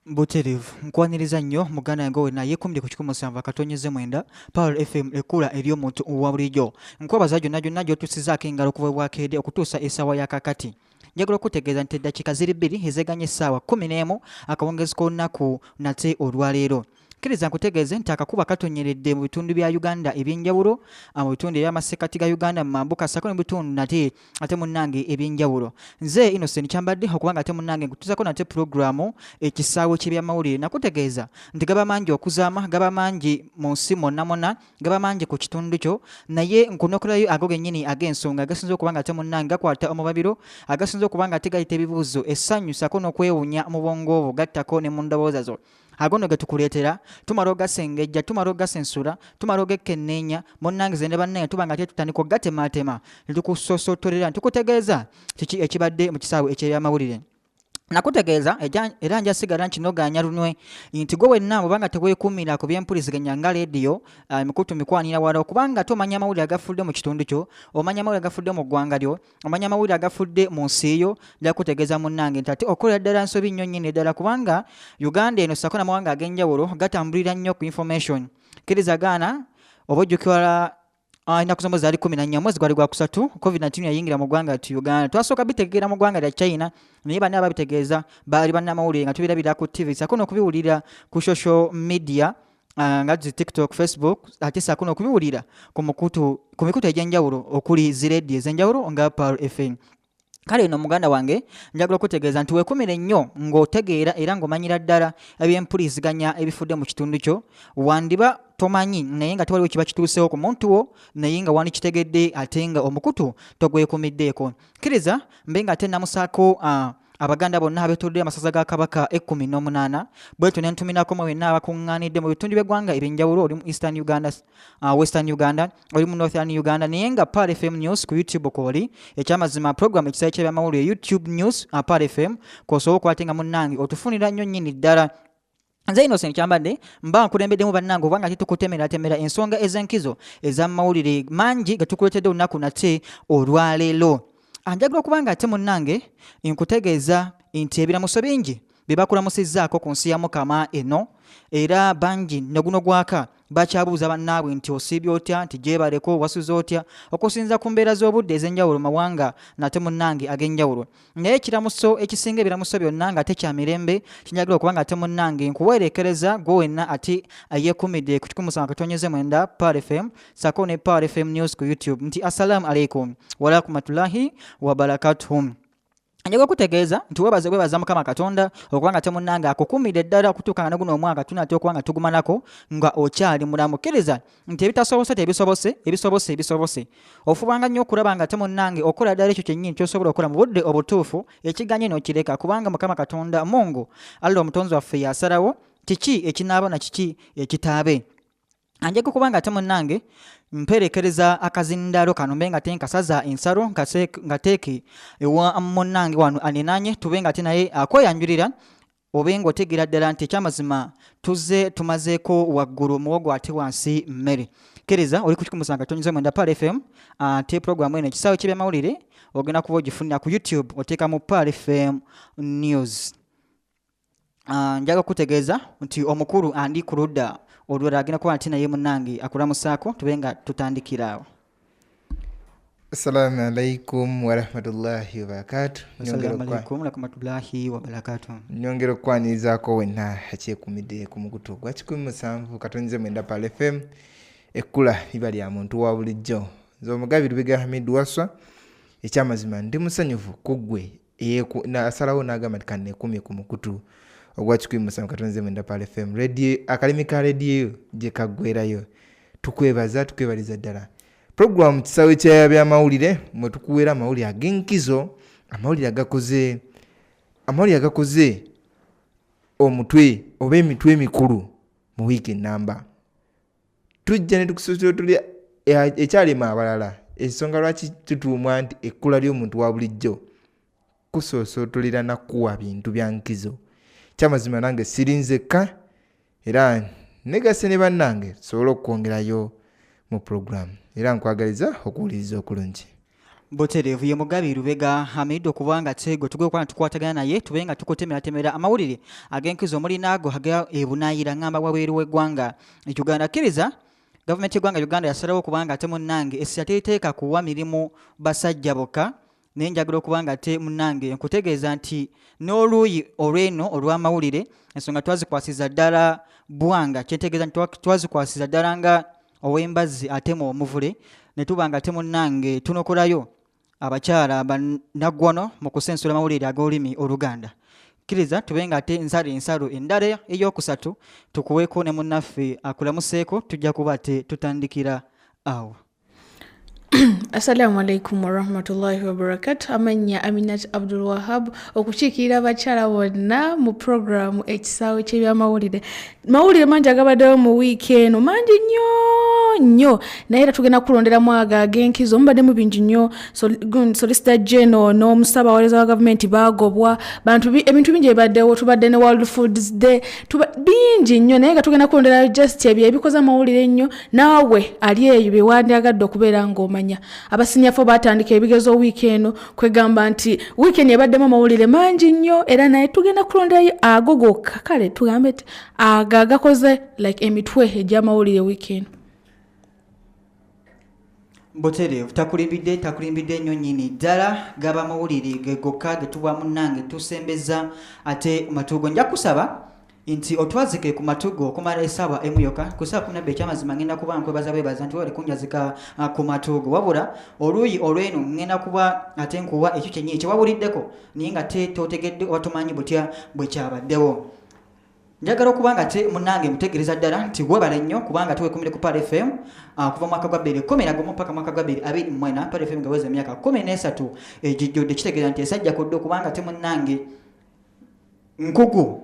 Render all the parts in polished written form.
Buterevu nkwaniriza nnyo muganda yange wena yeekumbye ku 17 Power FM ekula eri omuntu owa bulijjo. Nkwebaza gyonna gy'otusizaako engalo okuva bwakedde okutuusa essaawa ya kakati. Njagala okutegeeza nti eddakiika ziri 2 ezeganye essaawa 11 akawungezi k'olunaku nate olwaleero. Kkiriza nkutegeeze nti akakuba katonyeredde mu bitundu bya Uganda ebyenjawulo, mu bitundu eby'amasekkati ga Uganda mu mambuka sako ne bitundu nate ate munnange ebyenjawulo. Nze Innocent Kyambadde okubanga ate munnange nkutuzako nate programu ekisaawe ky'ebyamawulire. Nakutegeeza nti gaba mangi okuzaama, gaba mangi mu nsi monna, gaba mangi ku kitundu kyo, naye nkunokolayo ago gennyini ag'ensonga agasinza okubanga ate munnange gakwata omubabiro, agasinza okubanga ate gayita ebibuuzo, essanyu sako n'okwewuunya mu bwongo bwo gattako ne mu ndowooza zo. Agono ge tukuleetera tumala ogasengejja, tumala ogasensula, tumala ogekenneenya munnange ze ne bannange tubanga ate tutandika ogatematema ne tukusosootolera ntukutegeeza kiki ekibadde mu kisaawe eky'ebyamawulire. Nakutegeeza era njasigala nkinoganya lunwe nti gwe wenna mubanga teweekuumira ku by'empuliziganya nga leediyo emikutu mikwanira wala okubanga tomanya amawulire agafudde mu kitundu kyo, omanya amawulire agafudde mu ggwanga lyo, omanya amawulire agafudde mu nsi yo. Njakutegeeza munnange nti ate okolera ddala nsobi nnyo nnyini ddala kubanga Uganda eno sako n'amawanga ag'enjawulo gatambulira nnyo ku information. Kkiriza gaana oba ojjukira ennaku zombo zaali 14 omwezi gwali gwa kusatu COVID-19 yayingira mu ggwanga tu Uganda. Twasooka bitegeera mu ggwanga lya China naye banne ababitegeeza baali bannamawulire nga tubirabira ku TV sako n'okubiwulira ku social media nga TikTok, Facebook ate sako n'okubiwulira ku mikutu egy'enjawulo okuli zireediyo ez'enjawulo nga Power FM. Kale eno muganda wange njagala okutegeeza nti weekumire nnyo ng'otegeera era ng'omanyira ddala eby'empuliziganya ebifudde mu kitundu kyo. Wandiba tomanyi naye nga tewaliwo kiba kituusewo ku muntu wo naye nga wandikitegedde ate nga omukutu togwekumiddeeko. Kkiriza mbe nga ate namusaako Abaganda bonna abeetolodde amasaza ga Kabaka 18 bwetu ne ntuminako mwenna abakuŋŋaanidde mu bitundu by'eggwanga ebyenjawulo. Oli mu Eastern Uganda, Western Uganda, oli mu Northern Uganda naye nga Power FM News ku YouTube kwoli ekyamazima program ekisaawe ky'ebyamawulire YouTube News Power FM kw'osobola okukwate nga munnange otufunira nnyo nnyini ddala. Nze Innocent Kyambadde mba nkulembeddemu bannange obanga ate tukutemera ensonga ez'enkizo ez'amawulire mangi gatukuleetedde olunaku nate olwaleero. Anjagala okubanga ate munnange nkutegeeza nti ebiramuso bingi bye bakulamusizzaako ku nsi ya Mukama eno era bangi ne guno gwaka bakyabuuza bannaabwe nti osiibye otya, nti gyebaleko wasuze otya, okusinza ku mbeera z'obudde ez'enjawulo mawanga nate munnange ag'enjawulo. Naye ekiramuso ekisinga ebiramuso byonna nga ate kya mirembe kinjagala okubanga ate munnange nkuweerekereza gwe wenna ate yeekumidde ku 17 Power FM sako ne Power FM News ku YouTube nti assalamu alaikum wa rahmatullahi wa barakatuhum. Njagala kutegeeza nti webaza Mukama Katonda okubanga ate munnange akukumidde ddala okutuuka nga ne guno omwaka tunate okubanga tugumanako nga okyali mulamu. Kkiriza nti ebitasobose ebisobose ofubanga nnyo okulaba nga ate munnange okola ddala ekyo kyennyini kyosobola okukola mu budde obutuufu ekiganye n'okireka kubanga Mukama Katonda Mungu Allah omutonzi waffe yasalawo kiki ekinaaba na kiki ekitaabe. Anjagala kubanga ate munnange mperekereza akazindaalo kano mbe nga te nkasaza ensalo nga teeke ewa munnange wano anenanye tube nga te naye akweyanjulira obe ng'otegeera ddala nti ekyamazima tumazeeko waggulu muwogo ate wansi mmere. Kkiriza oli ku 17 Power FM ate programu eno ekisaawe ky'ebyamawulire ogenda kuba ogifunira ku YouTube oteeka mu Power FM News. Njaga kutegeeza nti omukulu andi ku ludda olwera agenda kuba nti naye munnange akulamusaako tube nga tutandikira awo. Assalamu alaikum wa rahmatullahi wa barakatuh. Assalamu alaikum wa rahmatullahi wa barakatuh. Nyongera okwanirizaako wenna akyekuumidde ku mukutu gwa 17 katonze mwenda Power FM ekkula liba lya muntu wa bulijjo. Nze omugabi Lubega Hamid Waswa ekyamazima ndi musanyufu ku ggwe asalawo n'agamba nti kanneekuumye ku mukutu ogwa 17 katonze mwenda Power FM radio akalimi ka radio gye kaggwerayo. Tukwebaliza ddala. Program kisaawe ky'ebyamawulire mwe tukuweera amawulire ag'enkizo, amawulire agakoze omutwe oba emitwe emikulu mu wiiki ennamba. Tujja ne tukusosootolera ekyalema abalala ensonga lwaki tutuumwa nti ekkula ly'omuntu wa bulijjo kusosootolera nakuwa bintu bya nkizo. Kyamazima nange sirinzekka era negase ne bannange sobola okwongerayo mu program era nkwagaliza okuwuliriza okulungi. Boterevu ye Mugabi Lubega Hamidu kubanga tego tugwe tukwatagana naye tubenga tukotemera amawulire agenkizo muri nago haga ebunayira ngamba waweru wegwanga Uganda kiriza government y'egwanga Uganda yasalawo kubanga te munnange esiyateeka kuwa mirimu basajja boka nenjagiro kubanga te munnange nkutegeeza nti n'oluyi olweno olw'amawulire ensonga twazikwasiza ddala bwanga kyetegeeza nti twazikwasiza ddala nga ow'embazzi ate mu omuvule ne tubanga te munnange tunokolayo abakyala banaggwano mu kusensula amawulire ag'olulimi Oluganda kiriza tubenga ate ensalo endala ey'okusatu tukuweeko ne munnaffe akulamuseeko tujja kuba te tutandikira awo. Assalamu alaikum warahmatullahi wabarakatuh. Amanya Aminat Abdul Wahab okukiikirira abakyala bonna mu programu ekisaawe ky'ebyamawulire. Mawulire mangi agabaddewo mu wiiki eno mangi nnyo naye era tugenda kulonderamu ago ag'enkizo mubaddemu bingi nnyo. Solicitor General n'omusabawolereza wa gavumenti baagobwa ebintu bingi ebibaddewo tubadde ne World Foods Day bingi nnyo naye nga tugenda kulonderayo just ebyo ebikoze amawulire nnyo naawe ali eyo bye wandyagadde okubeera ng'omanya. Abasinyafu batandika ebigezo wiiki eno kwegamba nti wiiki eno ebaddemu amawulire mangi nnyo era naye tugenda kulonderayo ago gokka kale tugambe nti ago agakoze like emitwe egy'amawulire wiiki eno. Boterevu takulimbidde nnyo nnyini ddala gaba amawulire ge gokka ge tuba munnange tusembeza ate matugo nja kusaba nti otwazike ku matugo okumala essaawa emu yokka ku ssaawa 12 ekyamazima ngenda kuba nkwebaza nti wali kunjazika ku matugo wabula oluuyi olw'eno ngenda kuba ate nkuwa ekyo kyennyini kyewawuliddeko naye nga te totegedde oba tomanyi butya bwe kyabaddewo. Njagala okuba nga te munnange mutegereza ddala nti webale nnyo kubanga twekumire ku Pal FM kuva mwaka gwa 2011 mpaka mwaka gwa 2024 Pal FM ngaweza emyaka 13 ejijjudde kitegeeza nti esajja kudde kubanga te munnange nkugu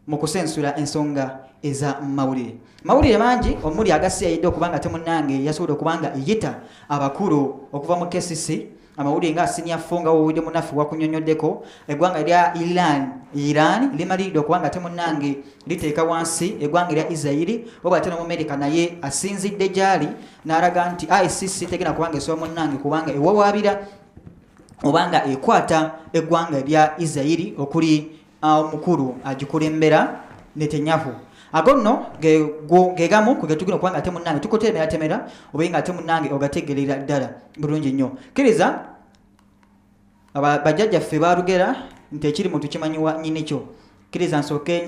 mu kusensula ensonga eza mawulire mangi omuli agasiyayidde okubanga te munnange yasobola okubanga eyita abakulu okuva mu KCC amawulire nga senior fonga wowidde munafu wakunyonyoddeko eggwanga lya Iran limalidde okubanga te munnange liteeka wansi eggwanga lya Israeli oba ate n'Omumerika naye asinzidde gyali n'alaga nti ICC tegenda kubanga esoba munnange kubanga ewawaabira obanga ekwata eggwanga lya Israeli okuli omukulu agikulembera Netanyahu. Ago nno gegamu kugetugina okubanga ate munnange tukotemera obenga ate munnange ogategerera ddala bulungi nnyo. Kiriza bajjajjaffe balugera nti ekiri muntu kimanyiwa nnyinekyo. Kiriza nsooke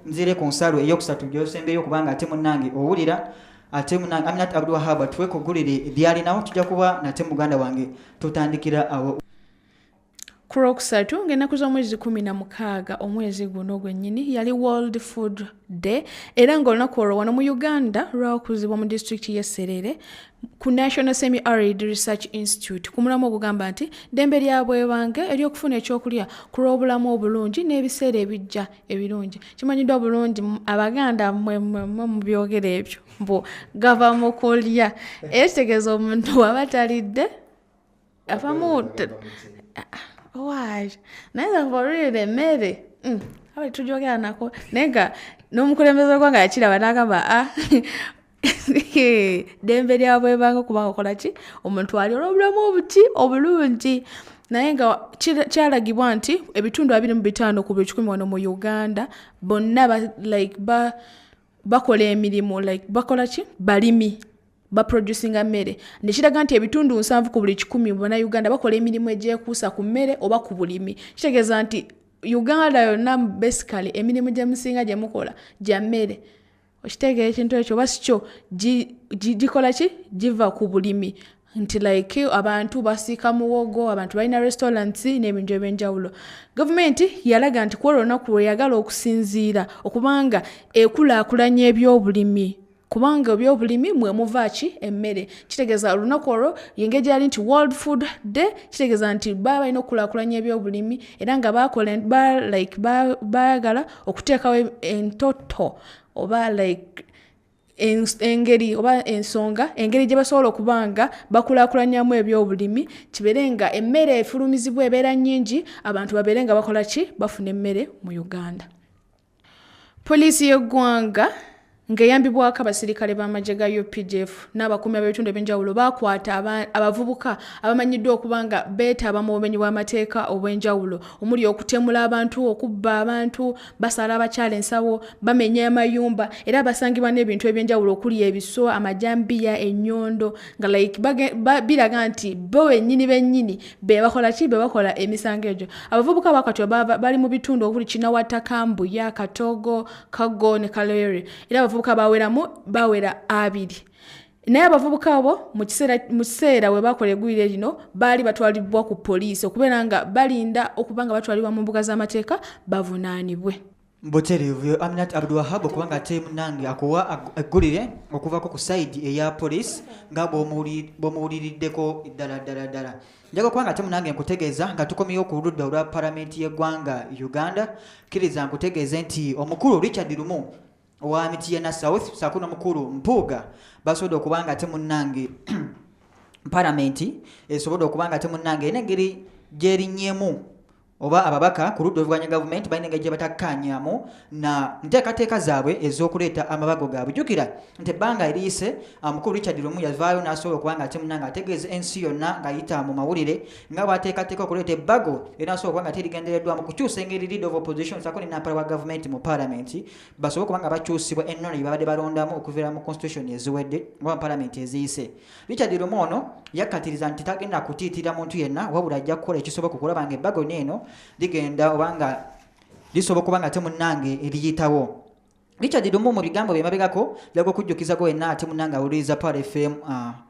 nzire ku nsalo ey'okusatu gy'osembeyo okubanga ate munnange owulira ate munnange Aminat Abdul Wahab twekugulire byalinawo tujja kuba nate muganda wange tutandikira awo. Ku Lwokusatu ng'ennaku z'omwezi 16 omwezi guno gwennyini yali World Food Day era ng'olunaku olwo wano mu Uganda lwakuzibwa mu disitulikiti y'e Serere ku National Semi-Arid Research Institute ku mulamwa ogugamba nti ddembe lya bwebange ery'okufuna ekyokulya ku lw'obulamu obulungi n'ebiseera ebijja ebirungi. Kimanyiddwa obulungi Abaganda mwe mu byogera ebyo mbu gava mu kulya era kitegeeza omuntu waba talidde afamu Why? Naye volere emmere abe tujogera nako naye nga n'omukulembeze gwanga yakiraba n'agamba ddembe lya bwebange kubanga okola ki omuntu ali olw'obulamu obulungi naye nga kyalagibwa nti ebitundu 25 ku 100 wano mu Uganda bonna bakola emirimu bakola ki balimi baproducinga mmere nekiraga nti ebitundu 7 ku buli 100 bonna Uganda bakola emirimu egyekuusa ku mmere oba ku bulimi. Kitegeeza nti Uganda yonna basically emirimu gyemusinga gyemukola gya mmere. Okitegeera ekintu ekyo oba sikyo gikola ki giva ku bulimi nti abantu basiika muwogo abantu balina restaurants n'ebintu ebyenjawulo. Gavumenti yalaga nti kwolwo olunaku lweyagala okusinziira okubanga ekulaakulanya ebyobulimi kubanga ebyobulimi mwe muva ki emmere. Kitegeeza olunaku olwo yengeri gyali nti World Food Day kitegeeza nti baba balina okulaakulanya ebyobulimi era nga bayagala okuteekawo entoto oba engeri oba ensonga engeri gye basobola okubanga bakulaakulanyamu ebyobulimi kibeere nga emmere efulumizibwa ebeera nnyingi abantu babeere nga bakola ki bafuna emmere mu Uganda. Poliisi y'eggwanga ng'eyambibwako abasirikale b'amagye ga UPDF n'abakuumi ab'ebitundu ebyenjawulo bakwata abavubuka abamanyiddwa okuba nga beetaba mu bumenyi bw'amateeka obw'enjawulo omuli okutemula abantu, okubba abantu, basala abakyala ensawo, bamenya amayumba era basangibwa n'ebintu ebyenjawulo okuli ebiso, amajambiya, ennyondo nga like biraga nti bo bennyini be bakola emisango egyo. Abavubuka bakatyo bali mu bitundu okuli Kinawataka, Mbuya, Katogo, Kago ne Kalere era abavubuka bawera 2. Naye abavubuka abo mu kiseera we bakola eggwire lino baali batwalibwa ku poliisi okubeera nga balinda okuba nga batwalibwa mu mbuga z'amateeka bavunaanibwe. Mbuterevu Aminat Abdulwahab okubanga ate munange akuwa eggulire okuvako ku side eya police nga bw'omuwuliriddeko ddala. Njaga kubanga ate munange nkutegeeza nga tukomyeyo ku ludda olwa palamenti y'eggwanga Uganda kkiriza nkutegeeze nti omukulu Richard Lumu owa Mityana South sakuno mukulu Mpuuga basobodde okubanga ate munange palamenti esobodde okubanga ate munange enengeri gyerinnyemu oba ababaka ku ludda oluvuganya gavumenti balina engeri gye batakkaanyaamu na nteekateeka zaabwe ez'okuleeta amabago gaabwe. Jjukira nti ebbanga eriise mukulu Richard Lumu yavaayo n'asobola okubanga ate munange ategeeza ensi yonna ng'ayita mu mawulire nga bw'ateekateeka okuleeta ebbago era n'asobola okubanga ate erigendereddwamu kukyusa engeri leader of opposition sako ne nampala wa gavumenti mu palamenti basobole okubanga bakyusibwa ennono gye babadde balondamu okuviira mu constitution eziwedde oba mu palamenti eziyise. Richard Lumu ono yakkatiriza nti tagenda kutiitira muntu yenna wabula ajja kukola ekisoboka okulaba nga ebbago n'eno ligenda obanga lisobola okuba nga ate munnange eriyitawo. Richard Lumu mu bigambo bye mabegako lago kujjukiza go enna ate munnange awuliriza Pal FM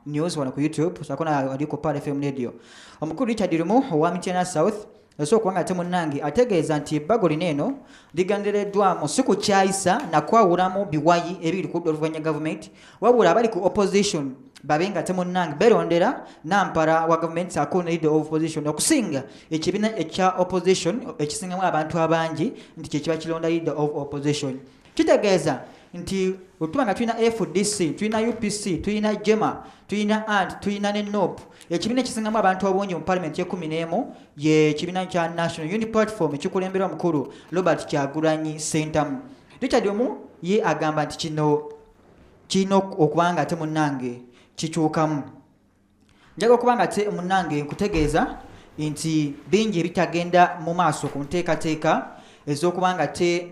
news wano ku YouTube sakona ali ku Pal FM radio. Omukulu Richard Lumu owa Mityana South yasobola okuba nga ate munnange ategeeza nti ebbago lineeno ligendereddwamu si kukyayisa na kwawulamu biwayi ebiri ku ludda oluvuganya gavumenti wabula abali ku opposition babenga ate munnange berondera nampala wa gavumenti saako ne leader of opposition okusinga ekibiina ekya opposition ekisingamu abantu abangi nti kye kiba kironda leader of opposition. Kitegeeza nti otuba nga tulina FDC, tulina UPC, tulina Jema, tulina ANT, tulina ne NOP. Ekibiina ekisingamu abantu obungi mu parliament ye-11 ye ekibiina kya National Unity Platform ekikulemberwa mukulu Robert Kyagulanyi Ssentamu. Richard Lumu ye agamba nti kino okubanga ate munnange kikyukamu. Njaga okubanga ate munnange nkutegeeza nti bingi ebitagenda mu maaso ku nteekateeka ez'okubanga ate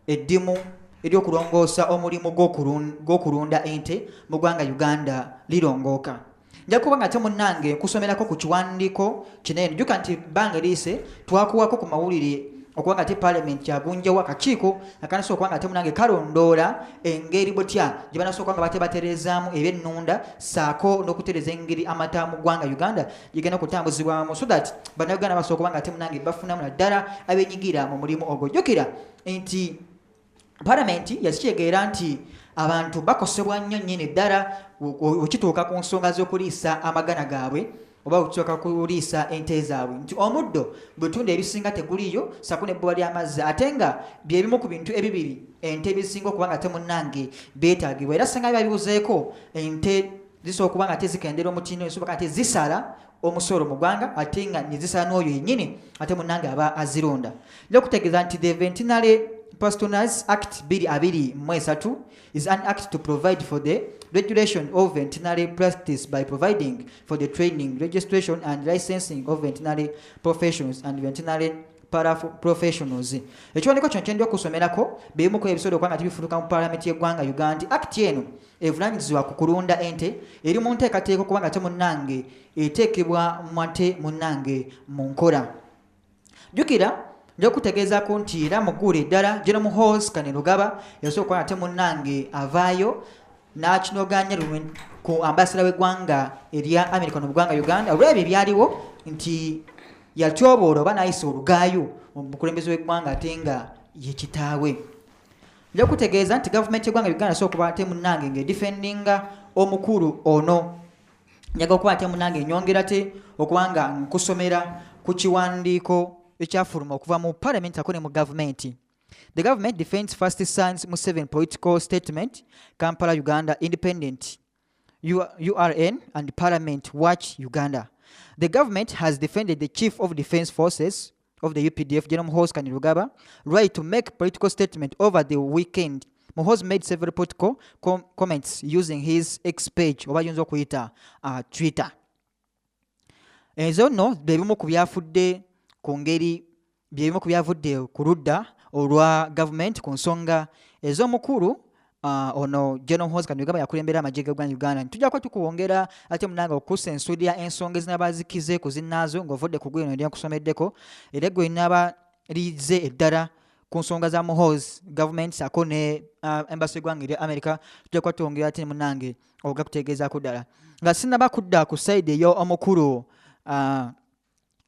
eddimu ery'okulongoosa omulimu gw'okulunda ente mu ggwanga Uganda lirongooka. Njaga kubanga ate munnange nkusomerako ku kiwandiiko kinene. Jjuka nti bbanga eriise twakuwako ku mawulire okubanga ate parliament kyagunjawo akakiiko akanasobola okubanga ate munnange kalondoola engeri butya gye banasobola okubanga batereezaamu ebyennunda saako n'okutereeza engeri amata mu ggwanga Uganda gigenda okutambuzibwamu so that bannayuganda basobola okubanga ate munnange bafunamu naddala abenyigira mu mulimu ogwo. Jjukira nti palamenti yakitegeera nti abantu bakosebwa nnyo nnyini ddala okituuka ku nsonga z'okuliisa amagana gaabwe oba okutuuka kuliisa ente zaabwe nti omuddo bitundu ebisinga teguliyo saako n'ebbuba ly'amazzi ate nga bye bimu ku bintu ebibiri ente ebisinga okuba nga ate munnange beetaagibwa era singa bibabibuzeeko ente zisobola okuba nga ate zikendera omutindo esoboka ate zisala omusolo mu ggwanga ate nga ne zisala n'oyo yennyini ate munnange aba azironda. Nja okutegeeza nti the Veterinary Pastoral Act 2023 is an act to provide for the regulation of veterinary practice by providing for the training, registration and licensing of veterinary professionals and veterinary paraprofessionals. Ekiwandiiko kino kyendi okusomerako bimu ku ebisobola okuba nga tibifuluka mu palamenti y'eggwanga Uganda. Act eno evunaanyizibwa ku kulunda ente eri mu nteekateeka okuba nga ate munnange eteekebwa ate munnange mu nkola. Jjukira nja kutegeezako nti era muggule eddala General Horse Kanelugaba yasobola okuba ate munnange avaayo n'akinoganya ku ambassador w'eggwanga erya America mu ggwanga Uganda olw'ebyo byaliwo nti yatyoboola oba n'ayisa olugaayo omukulembeze w'eggwanga ate nga ye kitaawe. Nja kutegeeza nti gavumenti y'eggwanga Uganda yasobola okuba ate munnange ng'edifendinga omukulu ono. Njaga okuba ate munnange nyongera te okuba nga nkusomera ku kiwandiiko ekyafuluma okuva mu parliament ako ne mu gavumenti. The government defends first signs Museveni political statement, Kampala, Uganda, Independent, URN and Parliament Watch Uganda. The government has defended the Chief of Defence Forces of the UPDF, General Horse Kanelugaba, right to make political statement over the weekend Muhoozi made several political comments using his X page oba yinza okuyita Twitter. Ezo nno byebimu ku byafudde ku ngeri byebimu ku byavudde ku ludda olwa government ku nsonga ez'omukulu ono General Muhoozi Kanyugaba yakulembera amagye ga Uganda. Tujja tukuwongera ate munanga okusensulira ensonga ezinabazikize ku zinnaazo ng'ovudde ku gwino ndi nkusomeddeko era gwe naba lize eddala ku nsonga za Muhoozi government sako ne embassy y'eggwanga erya America. Tujja kwatwongera ate munange okugakutegeezaako ddala nga sinaba kudda ku side eyo omukulu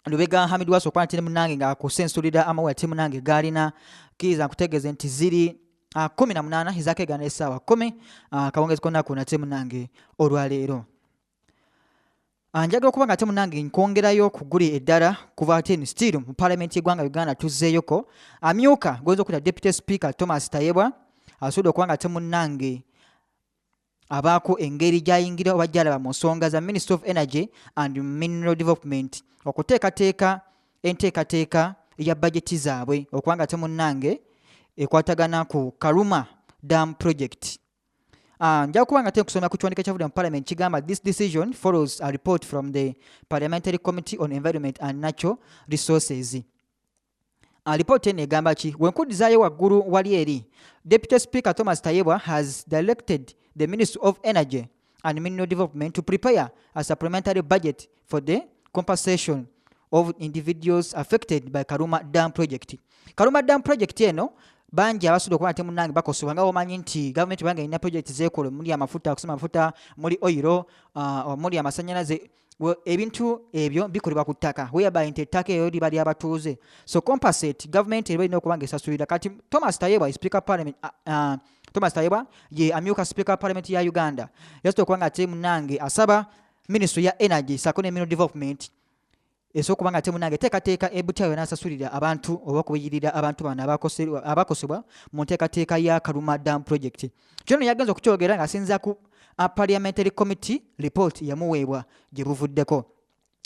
Lubega Hamid Waso kwa ntine munange nga kusensulira amawe ate munange galina kiza kutegeeza nti ziri 18 izakegana essaawa 10 kawongezi konna ku nate munange olwaleero. Njagala okuba nga ate munange nkwongerayo ku guli eddala kuva ate ni still mu parliament y'eggwanga Uganda tuzzeeyoko amyuka goyinza okuyita Deputy Speaker Thomas Tayebwa asudde okuba nga ate munange abaako engeri gyayingira oba gyalaba mu nsonga za Ministry of Energy and Mineral Development okuteekateeka enteekateeka ya bajeti zaabwe okuba nga ate munange ekwatagana ku Karuma Dam Project. Nja kuba nga ate kusomera ku kiwandiiko ekyavudde mu Parliament kigamba this decision follows a report from the Parliamentary Committee on Environment and Natural Resources. Report eno egamba ki? Wenkudizaayo waggulu wali eri Deputy Speaker Thomas Tayebwa has directed the Ministry of Energy and Mineral Development to prepare a supplementary budget for the compensation of individuals affected by Karuma Dam Project. Karuma Dam Project eno bangi abasudde okuba ate munange bakosebwa nga omanyi nti gavumenti bange ina project zeekolo muli amafuta kusema amafuta muli oil muli amasanyalaze ebintu ebyo bikolebwa ku ttaka whereby nti ettaka eyo liba ly'abatuuze so compensate government eba erina okuba nga esasulira kati Thomas Tayebwa speaker parliament Thomas Tayebwa ye amyuka speaker parliament ya Uganda yasudde okuba nga ate munange asaba ministry ya energy sako ne mineral development esokuba nga ate munange teekateeka ebutyayo n'asasulira abantu oba okubiyirira abantu bano abakosebwa mu nteekateeka ya Karuma Dam Project. Kino yagenza okukyogera ng'asinza ku Parliamentary Committee report yamuweebwa gye buvuddeko.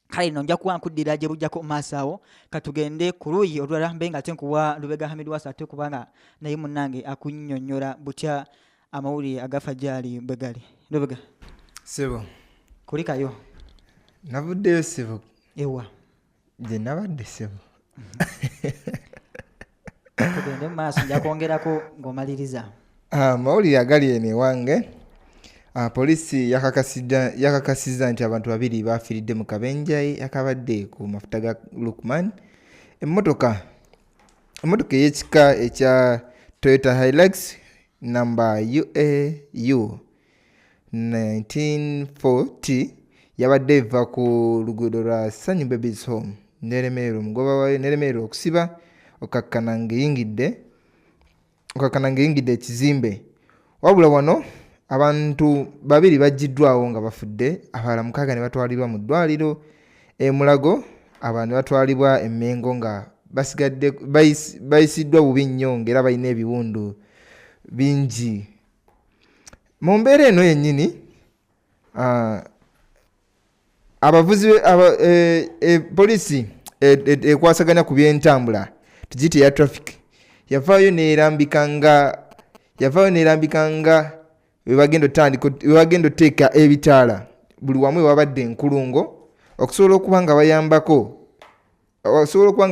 Kale nno nja kuba nkuddira gye bujjako maaso awo katugende ku luuyi olulala mbe nga ate nkuwa Lubega Hamid Waso ate kubanga naye munange akunnyonnyola butya amawulire agafa gyali bwe gali. Lubega sebo kulikayo navuddeyo sebo ewa gye nabadde sebo tugende mu maaso nja kwongerako ng'omaliriza. Amawulire agali eno ewange polisi yakakasizza nti abantu 2 bafiiridde mu kabenjayi akabadde ku mafuta ga Lukman. Emmotoka ey'ekika ekya Toyota Hilux namba UAU 1940 yabadde eva ku luguudo lwa Sunny Babies Home neremerera omugoba wayo neremerera okusiba okakkana ng'eyingidde ekizimbe. Wabula wano abantu 2 baggiddwawo nga bafudde, abalala 6 ne batwalibwa mu ddwaliro Mulago, abantu batwalibwa e Mengo nga basigadde bayisiddwa bubi nnyo ng'era balina ebiwundu bingi. Mu mbeera eno yennyini abavuzi polisi ekwasaganya ku by'entambula tugite ya traffic yavaayo neerambikanga webagenda oteeka ebitaala buli wamu wabadde enkulungo okusobola okuba nga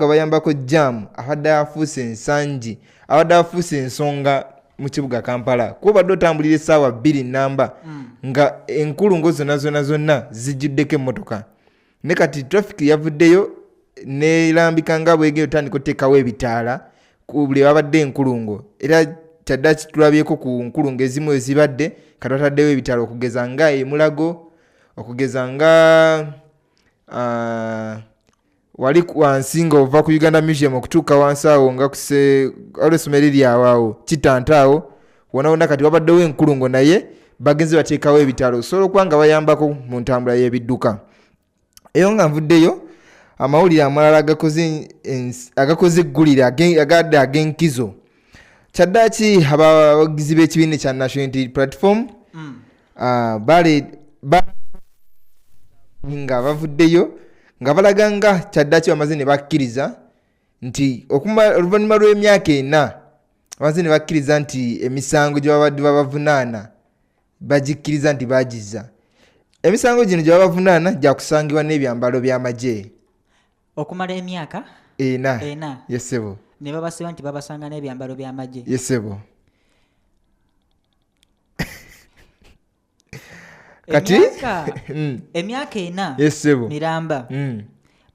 bayambako jam abadde afuuse ensangi abadde afuuse ensonga mu kibuga Kampala kuba badde otambulira essaawa 2 namba nga enkulungo zonna zijjuddeko emmotoka ne kati traffic yavuddeyo neerambikanga bwegenda otandika oteekawo ebitaala ku buli babadde enkulungo era kyaddaaki tulabyeko ku nkulungo ezimu ezibadde kati bataddewo ebitaala okugeza nga Mulago okugeza nga wali wansi nga ova ku Uganda Museum okutuuka wansi awo nga olw'essomero lyawaawo Kitantaawo wona kati wabaddewo enkulungo naye bagenze bateekawo ebitaalo osobola okuba nga bayambako mu ntambula y'ebidduka. Eyo nga nvuddeyo amawulire amalala agakoze eggulire agadde ag'enkizo kyaddaaki abawagizi b'ekibiina kya National Unity Platform nga bavuddeyo nga balaga nga kyaddaaki bamaze ne bakkiriza nti oluvannyuma lw'emyaka 4 abazze ne bakkiriza nti emisango gye babadde babavunaana bagikkiriza nti bagiza. Emisango gino gye babavunaana gya kusangibwa n'ebyambalo by'amagye okumala emyaka ena. Yesebo. Ne babasiba nti babasanga n'ebyambalo by'amagye. Yesebo. Kati emyaka ena yesebo miramba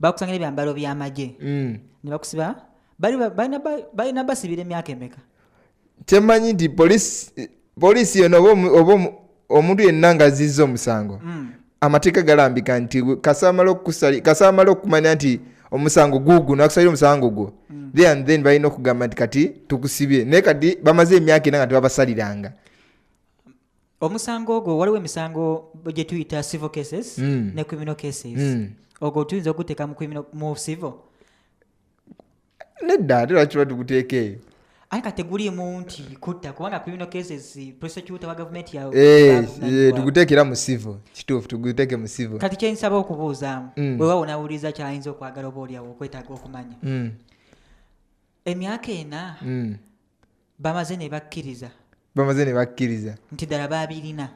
bakusanga n'ebyambalo by'amagye ne bakusiba balina basibira emyaka emeka. Temanyi nti polisi yona oba omuntu yenna nga azizza omusango amateeka galambika nti kasamala okumanya nti omusango gugu nakusalira omusango gwo then balina okugamba nti kati tukusibye naye kati bamaze emyaka ena nga tebabasaliranga omusango ogwo. Waliwo emisango gye tuyita civil cases ne criminal cases. Ogwo tuyinza okuteeka mu civil nedda ate lwaki batukuteeka eyo aye kati teguliimu nti kutta kubanga criminal cases prosecutor wa gavumenti tuguteekera mu civil. Kituufu tuguteeke mu civil. Kati kyensaba okubuuzaamu bwe wawunawuliriza kyayinza okwagala oba oliawo okwetaaga okumanya emyaka ena bamaze ne bakkiriza nti ddala baabirina.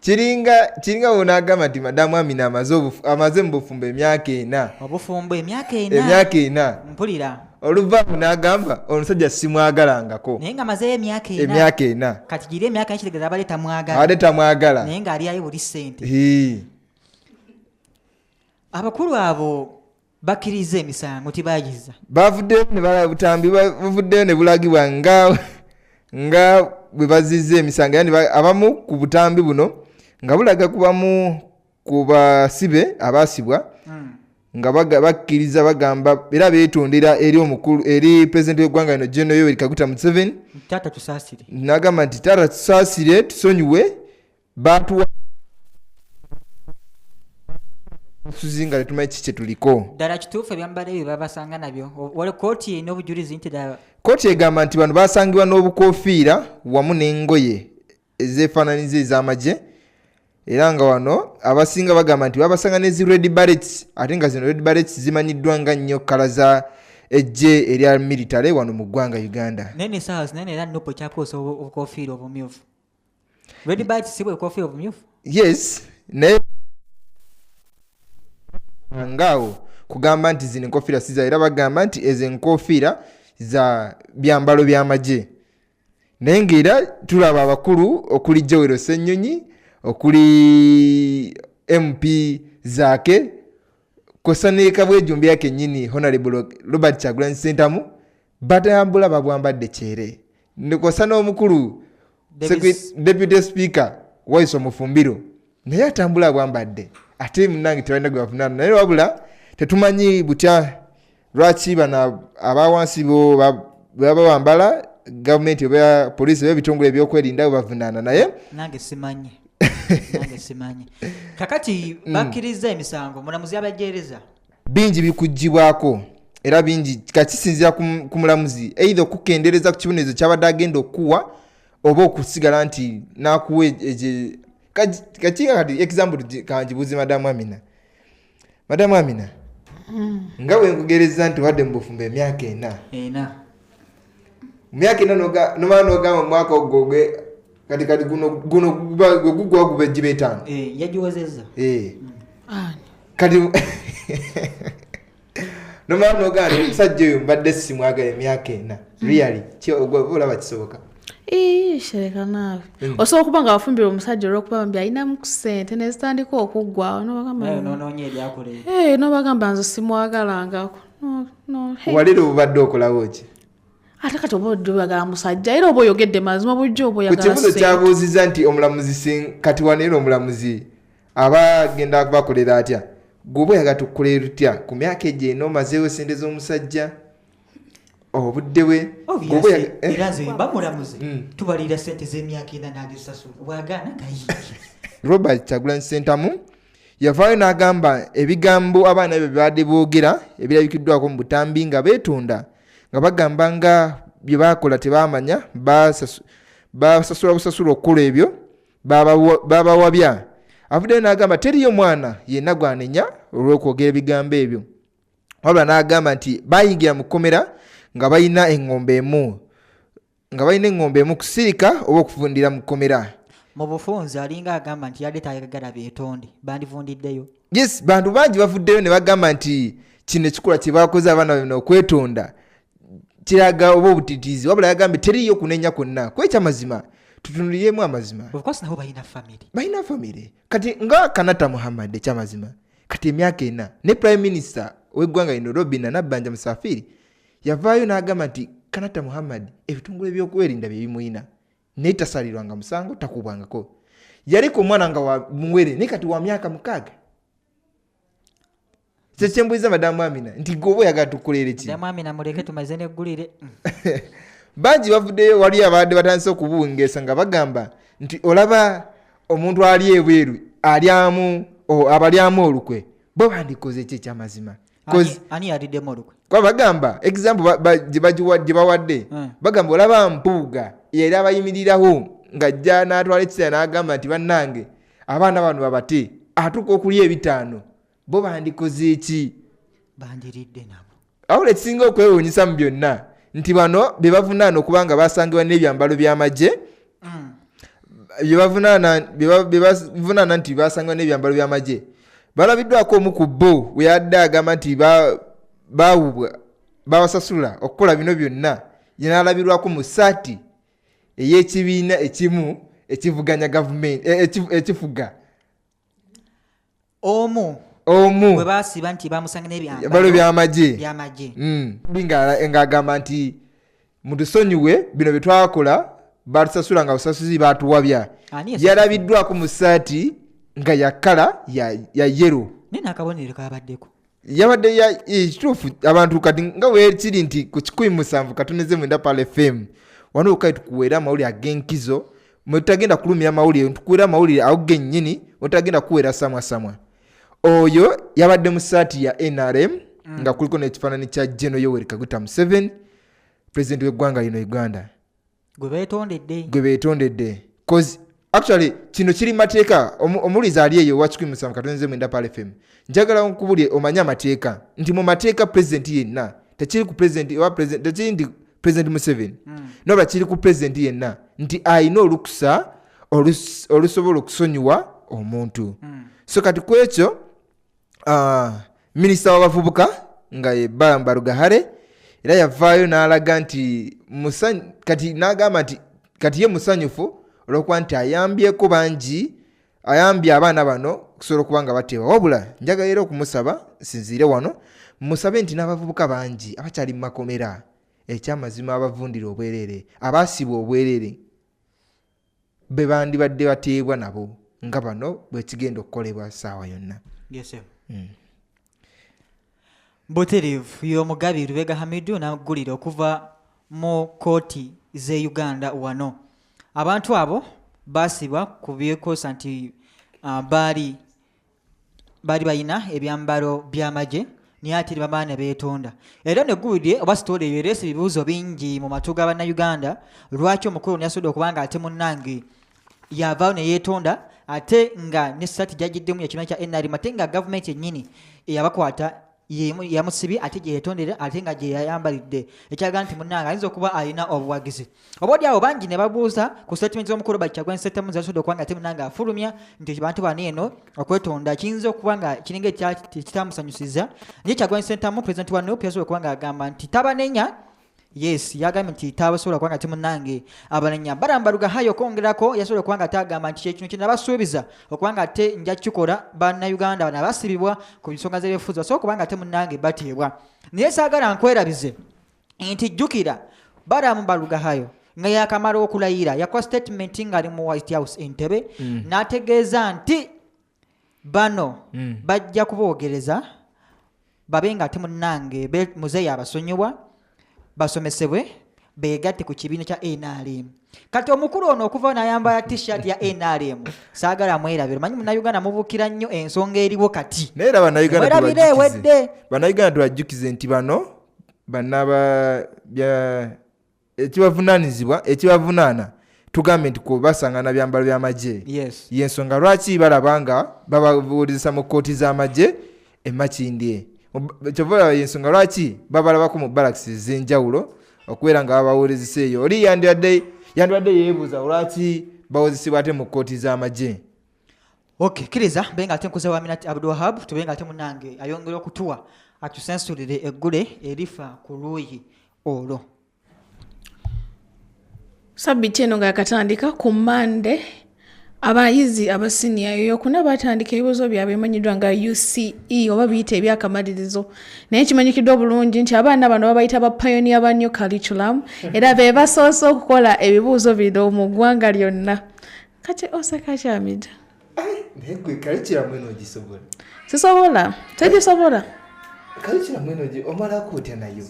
kiringa wonaagamba nti madamu Amina amaze mu bufumbo emyaka ena. Obufumbo emyaka ena mpulira oluvaamu n'agamba omusajja simwagalangako naye nga mazeyo emyaka ena. Kati gira emyaka ekitegeeza abadde tamwagala naye nga aliayo buli ssente. Abakulu abo bakkiriza emisango tibagiza bavuddeyo ne balaba butambi bavuddeyo ne bulagibwa nga bwe bazizza emisango. Yani abamu ku butambi buno nga bulaga kubamu ku basibe abaasibwa nga bakkiriza bagamba era beetondera eri pulezidenti w'eggwanga lino General Yoweri Kaguta Museveni tata tusaasire n'agamba nti tata tusaasire tusonyiwe batuwa suzi nga tetumanyi kiki kye tuliko. ddala kituufu ebyambalo ebyo babasanga nabyo wali kooti erina obujulizi nti ddala kooti egamba nti bano basangibwa n'obukoofiira wamu n'engoye ezeefaananiza ez'amagye era nga wano abasinga bagamba nti babasanga n'ezi red barrets ate nga zino red barrets zimanyiddwa nga nnyo kala za ejje erya military wano mu ggwanga Uganda. nene SARS nene era nopo kyakozesa obukoofiira obumyufu. Red barrets si bwe bukoofiira obumyufu. Yes naye ngaawo kugamba nti zino enkofiira siza era bagamba nti ezo enkofiira za byambalo by'amagye naye ng'era tulaba abakulu okuli Joel Ssennyonyi okuli MP zaake kosa ne Kabwejjumbi yake nnyini Honorable Robert Kyagulanyi Ssentamu batambula babwambadde kyere nekosa n'omukulu Deputy Speaker Waiso Mufumbiro naye atambula bwambadde ate munnange tebalina gwe bavunaana naye wabula tetumanyi butya lwaki bano abawansi bo baba bambala gavumenti oba poliisi oba ebitongole ebyokwerinda bwe bavunaana naye nange simanyi kakati bakkiriza emisango mulamuzi abajeereza bingi bikugibwako era bingi kakisinzira ku mulamuzi either okukendereza ku kibonerezo kyabadde agenda okuwa oba okusigala nti nakuwa kakinga kati example kanjibuuzi madamu Amina nga bwe nkugereza nti wadde mu bufumbo emyaka ena myaka ena nomala n'ogamba mu mwaka ogwo gwe kati guno gugwa guba ejjiba etaano yagiwezezza kati nomala n'ogamba nti omusajja oyo mbadde simwagala emyaka ena really olaba kisoboka shereka naawe osobola okuba nga wafumbira omusajja olw'okuba mbi alinamu ku ssente nezitandika okuggwawo nobagamba nze simwagalangako walero obubadde okolawo ki ate kati oba oddibagala musajja era oba oyogedde mazima bujja oba oyagala ku kibuzo kyabuuziza nti omulamuzi kati waneera omulamuzi aba agenda bakolera atya gwe oyagala tukukolera tutya ku myaka egyo eno omazeewo sente z'omusajja obudde we era nze mba mulamuzi tubalira sente z'emyaka ena n'agisasula bwagaana gayi. Robert Kyagulanyi Ssentamu yavaayo n'agamba ebigambo abaana bye babadde boogera ebirabikiddwako mu butambi nga beetonda nga bagamba nga bye baakola tebaamanya basasula busasula okukola ebyo babawabya. Avuddeyo n'agamba teriyo mwana yenna gwanenya olw'okwogera ebigambo ebyo wabula n'agamba nti bayingira mu kkomera nga balina eŋŋombe emu nga balina engombe emu kusirika oba okufundira mu kkomera. Mu bufunze alinga agamba nti yadde tayagala beetonde bandivundiddeyo. Yes, bantu bangi bavuddeyo ne bagamba nti kino ekikola kye bakoze abaana bano okwetonda kiraga oba obutitiizi wabula yagambye teriyo kunenya kwonna kwekyamazima tutunuliremu amazima. Of course nabo balina family kati nga Kanata Muhammad ekyamazima kati emyaka 4 ne prime minister w'eggwanga lino Robin Nabbanja Musafiri yavaayo n'agamba nti Kanata Muhammad ebitongole by'okwerinda bye bimuyina naye tasalirwanga musango takubwangako. Yaliko omwana nga wa muwere ne kati wa myaka 6. Kyembuiza Madamu Amina nti gobo yaga tukolere ki? Madamu Amina muleke tumaze neggulire. Bangi bavuddeyo wali abadde batandise okubungeesa nga bagamba nti olaba omuntu ali ebweru alyamu abalyamu olukwe bo bandikoze eki ekyamazima. Ani yaliddemu olukwe? Kwa bagamba example gye bawadde bagamba olaba Mpuuga era abayimirirawo ng'ajja n'atwala ekisa n'agamba nti bannange abaana bano babate atuuka okulya 5 bo bandikoze eki? Bandiridde nabo. Awo ekisinga okwewuunyisa mu byonna nti bano be bavunaana okubanga basangibwa n'ebyambalo by'amagye bye bavunaana nti basangibwa n'ebyambalo by'amagye balabiddwako omu ku bo we yadde agamba nti babasasula okukola bino byonna yenaalabirwako mu ssaati ey'ekibiina ekimu ekivuganya gavumenti ekifuga omu bwe basiba nti bamusanga n'ebyambalo by'amagye ng'agamba nti mutusonyiwe bino bye twakola batusasula nga busasuzi batuwabya. Yalabiddwako mu ssaati nga ya kala ya yero n'akabonero kabaddeko yabadde ekituufu abantu kati nga weekiri nti ku 17 katoneze mwenda Pal FM wano okayi tukuweera amawulire ag'enkizo mwe tutagenda kulumya amawulire tukuweera amawulire ago gennyini otagenda kuweera samwa. Oyo yabadde mu ssaati ya NRM nga kuliko n'ekifaananyi kya General Yoweri Kaguta Museveni president w'eggwanga lino Uganda gwe beetondedde cause actually kino kiri mateeka omulizi ali eyo wa 17 katonze mwenda Pal FM njagala nkubulye omanye amateeka nti mu mateeka president yenna tekiri ku president tekiri ndi president Museveni nobula kiri ku president yenna nti ayina olukusa olusobola okusonyiwa omuntu. So kati ku ekyo minisita w'abavubuka nga ye Bamba Rugahare era yavaayo n'alaga nti kati n'agamba nti kati ye musanyufu olwokuba nti ayambyeko bangi ayambye abaana bano okusobola okuba nga bateebwa wabula njagala era okumusaba sinziire wano musabe nti n'abavubuka bangi abakyali mu makomera ekyamazima abavundira obwerere abaasibwa obwerere be bandibadde bateebwa nabo nga bano bwe kigenda okukolebwa ssaawa yonna. Butereevu y'omugabi Lubega Hamidu n'aggulira okuva mu kooti z'e Uganda wano. Abantu abo baasibwa ku byekosa nti baali bayina ebyambalo by'amagye naye ate babaana beetonda. Era neggulidde oba sitoola eyo ereese ebibuuzo bingi mu matu ga bannayuganda lwaki omukulu yasobodde okuba nga ate munnange yavaayo ne yeetonda ate nga n'essaati gy'agiddemu ekibiina kya NRM ate nga gavumenti yennyini eyabakwata yamusibye ate gye yeetondera ate nga gye yayambalidde ekyaga nti munnange ayinza okuba alina obuwagizi. Obaodi awo bangi ne babuuza ku statement z'omukulu Kyagulanyi Ssentamu zasobodde okuba nga ate munnange afulumya nti bantu bano eno okwetonda kiyinza okuba nga kiringa ekitamusanyusiza naye Kyagulanyi Ssentamu pulezidenti wa NUP yasobodde okuba nga agamba nti tabanenya. Yes, yagambye nti tabasobola kuba nga temunnange abanenya. Bamba Rugahare okwongerako yasobola okuba nga atagamba nti kyekino kye nabasuubiza okuba nga ate nja kukikola bannayuganda bano abasibibwa ku nsonga z'ebyobufuzi basobola okuba nga temunnange bateebwa. Naye saagala nkwerabize nti jjukira Bamba Rugahare nga yakamala okulayira yakola statement ng'ali mu White House Entebbe n'ategeeza nti bano bajja kuboogereza babe nga temunnange muzeeyi abasonyiwa basomesebwe beegatte ku kibiina kya NRM. Kati omukulu ono okuva n'ayambala t-shirt ya NRM saagala mwerabire manyi munnayuganda mubukira nnyo ensonga eriwo kati naye era bannayuganda tubajjukize nti bano bannaba ekibavunaana tugambe nti ko basangana byambalo by'amagye y'ensonga lwaki balaba nga bababuulizisa mu kkooti z'amagye emakindye kyova y'ensonga lwaki babalabako mu barracks ez'enjawulo okubeera nga babawulizisa eyo oli yandibadde yeebuuza lwaki bawozesebwa ate mu kkooti z'amagye. Okay, kiriza benga ate nkuze wa Aminat Abdulwahab tubenga ate munange ayongera okutuwa atusensulire eggule erifa ku luuyi olwo. Sabbiiti eno nga yakatandika ku Monday abayizi abasiniya eyokuna batandika ebibuuzo byabwe emanyiddwa nga UCE oba biyita ebyakamalirizo naye kimanyikiddwa obulungi nti abaana bano babayita ba pioneer ba new curriculum era be basoose okukola ebibuuzo bino mu ggwanga lyonna. Kati oseka kyamida naye gwe curriculum eno ogisobola? Sisobola, tegisobola. Curriculum eno omalako otya nayo?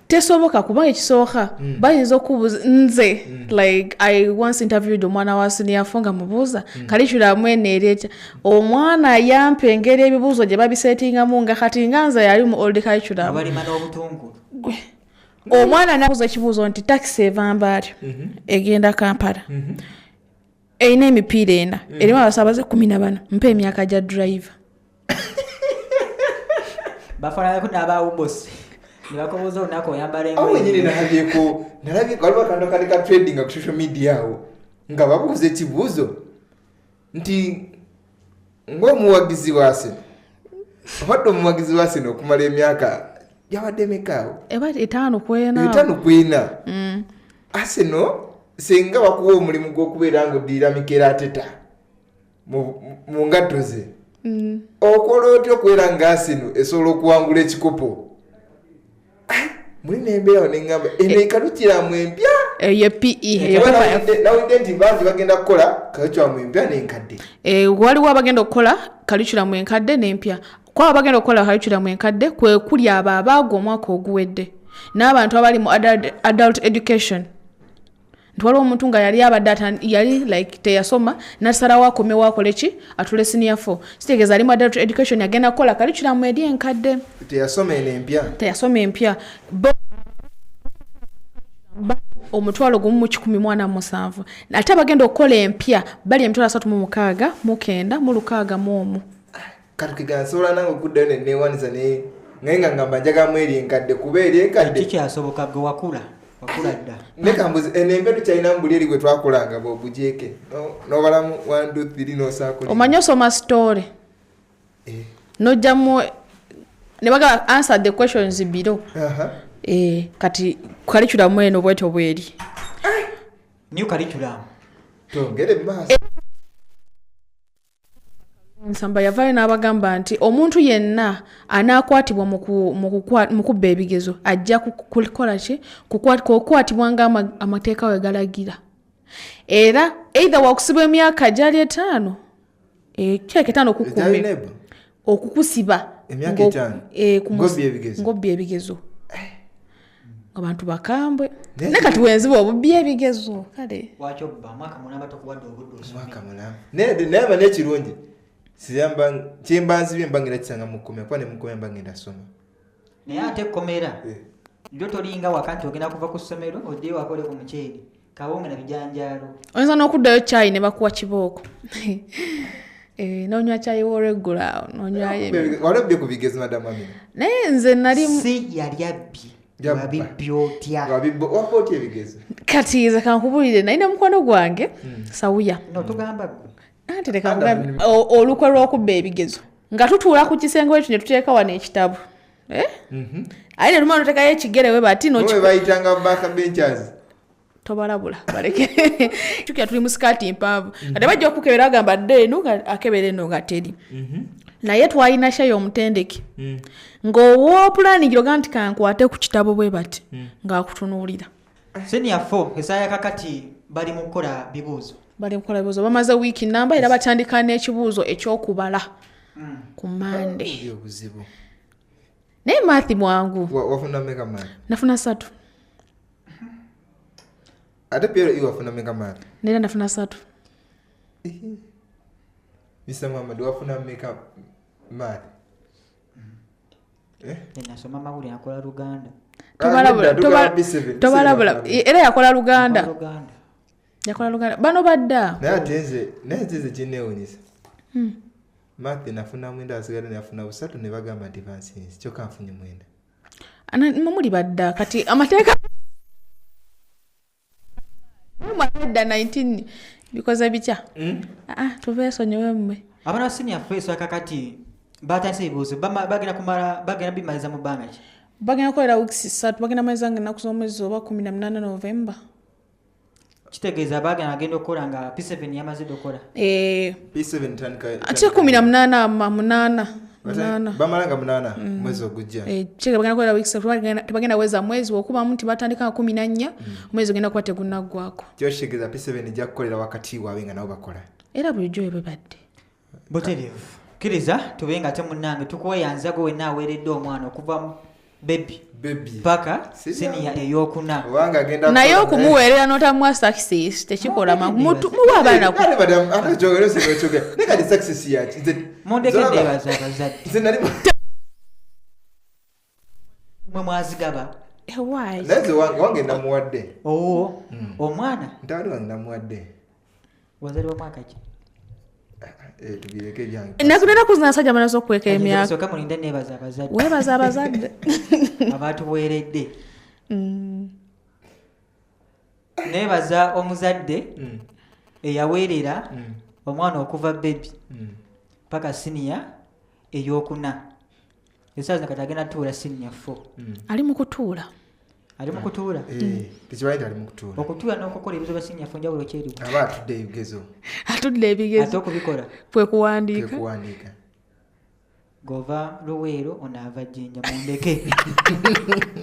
Tesoboka kubanga ekisooka bayinza okubuuza nze like I once interviewed omwana wa senior fonga mubuuza curriculum eno ereeta omwana ayampa engeri ebibuuzo gye babisetingamu nga kati nga nze yali mu old curriculum abalima n'obutungulu. Omwana nabuuza ekibuuzo nti taxi eva Mbale egenda Kampala erina emipiira ena erimu abasaabaze 14 mpa emyaka gya driver. Bafaananako n'abawubosi nibakoboza onako oyambala engoye. Awo nyine nalabyeko waliwo akantu kali ka trading ku social media awo nga babuuza ekibuuzo nti ng'omuwagizi wa Arsenal obadde omuwagizi wa Arsenal okumala emyaka yawadde emeka? Eba 5 kwena. 5 kwena. Arsenal senga bakuwa omulimu gw'okubeera ng'oddirira Mikel Arteta mu ngatto ze okola otya okubeera nga Arsenal esobola okuwangula ekikopo? Mulina embeerawo neŋŋamba eno ekalukiramu empya ye PE nawulidde nti bangi bagenda kukola kalukiramu empya n'enkadde. Waliwo abagenda okukola kalukiramu enkadde n'empya. Kwaba bagenda okukola kalukiramu enkadde kwe kuli abo abaagwa omwaka oguwedde n'abantu abali mu adult education. Ntwaliwo omuntu nga yali like teyasoma nasalawo akomewo akole ki atule senior 4 sitegeeza ali mu adult education yagenda kukola kalukiramu eri enkadde. Teyasoma eno empya. Teyasoma empya. Omutwalo gumu mu 147 ate abagenda okukola empya bali emitwalo 36 mu 9 mu 61. Katukigana nsobola nange okuddayo neneewaniza naye nga ngamba njagamu eri enkadde kuba eri enkadde kikyasoboka gwe wakula dda. Nekambuzi eno empya tukyalinamu buli eri gwe twakolanga bwobujeeke nobalamu 1 2 3 nosaakuli. Omanyi osoma story nojjamu ne baga answer the questions below. Kati curriculum eno bweto bweri. New curriculum. Tongere maaso. Nsamba yavayo n'abagamba nti omuntu yenna anaakwatibwa mu kubba ebigezo ajja kukola ki kukwatibwa nga amateeka we galagira. Era either wakusibwa emyaka gyali 5 kyeke 5 okukumi okukusiba emyaka 5 ngobbi ebigezo. Abantu bakambwe nekati wenziba obubbi ebigezo kale wakyo bba mwaka mulamba tokuwadde obudde osome. Mwaka mulamba naye n'ekirungi siyamba kyembanzi byembangira kisanga mu kkomera kuba ne mu kkomera mbangenda soma. Naye ate ekkomera lyo tolinga waka nti ogenda kuva ku ssomero oddeyo wakole ku muceeri kawunga na bijanjaalo. Oyinza n'okuddayo caayi ne bakuwa kibooko. N'onywa caayi w'oregula n'onywayo. Walabbye ku bigezo madamu Amina. Naye nze nali si yali abbi. Wabibbi otya? Wabibba otya ebigezo? Kati nze kankubulire nalina mukwano gwange Sawuya. No tugamba gwe. Ate tekangambe olukwe lw'okubba ebigezo nga tutuula ku kisenge wetu ne tuteeka wano ekitabu. Ayi ne lumano tekayo ekigere we bati no we bayitanga backbenchers. Tobalabula baleke tukya tuli mu skati mpanvu ate bajja okukebera agamba dde eno akebere eno nga teri. Naye twalina shayo omutendeke ng'owa pulani giroga nti kankwate ku kitabo bwe bati ng'akutunuulira. Senior 4 esaya kakati bali mu kukola bibuuzo. Bamaze wiiki namba era batandika n'ekibuuzo ekyokubala ku Monday. Naye mathi mwangu. Wafuna meka mathi? Nafuna 3. Ate Piero wafuna meka mathi? Nera nafuna 3. Mr. Muhammad wafuna meka mathi? Nasoma Amawulire akola Luganda. Tobalabula era yakola Luganda. Yakola Luganda. Bano badda. Naye tenze kineewuunyisa. Mathi nafuna mwenda asigala nafuna 3 ne bagamba advances. Kyokka nfunye mwenda. Mumuli badda kati amateeka mwenda 19 because bicha tuvesonyewe mmwe abana senior face akakati batandise ebibuuzo bagenda kumala bagenda bimaliza mu bbanga ki bagenda kukolera weeks 3 bagenda maliza ennaku z'omwezi oba 18 November kitegeeza bagenda agenda okukola nga P7 yamaze okukola P7 tandika ate 18 bamalanga 8 mwezi ogujja chega bagenda kukolera weeks 3 tebagenda weza mwezi okuba nti batandika 14 mwezi ogenda kuba tegunaggwako kyoshegeza P7 ejja kukolera wakati waabwe nga nabo bakola era bulijjo ebibadde butereevu kiriza tubenga te munnange tukweyanzago wenna aweeredde omwana okuva baby paka senior eyokuna naye okumuweerera notamuwa success tekikola muwa abaana mundekede bazabazadde mwe mwazigaba wange namuwadde omwana ntali wange namuwadde wazaliwa mwaka ki tubireke byange nakunena kuzina asajja banazo okweka emyaka soka mulinde nebaza abazadde webaza abazadde abatuweeredde nebaza omuzadde eyaweerera omwana okuva baby paka senior eyokuna esaazi nakati agenda tuula senior 4 ali mu kutuula tekibaite ali mu kutuula okutuula n'okukola ebizo bya senior 4 njawulo kyeri aba atudde ebigezo ate okubikola kwe kuwandiika gova luweero onaava jjinja mundeke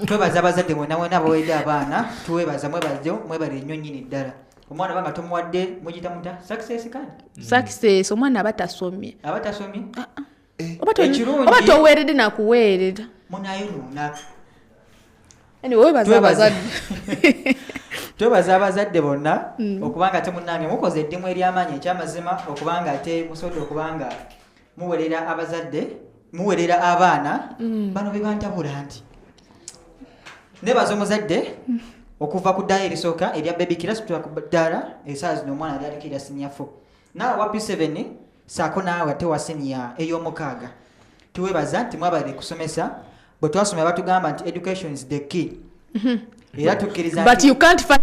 twebaza abazadde mwena abaweedde abaana tuwebaza mwebale nnyo nnyini ddala omwana banga tomuwadde mugita muta success kandi success omwana aba tasomye ekirungi oba toweeredde nakuweerera munayonona twebaza abazadde bonna okubanga ate munnange mukoze eddimu ery'amaanyi ekyamazima okubanga ate musobodde okubanga muwerera abazadde muwerera abaana bano bebantabula nti nebaza omuzadde okuva ku ddaala erisooka erya baby class kutula ku ddaala esaawa zino omwana ali alikira senior 4 naawe wa P7 saako naawe ate wa senior ey'omukaaga tuwebaza nti mwabale kusomesa bwe twasomera batugamba nti education is the key era tukkiriza but you can't find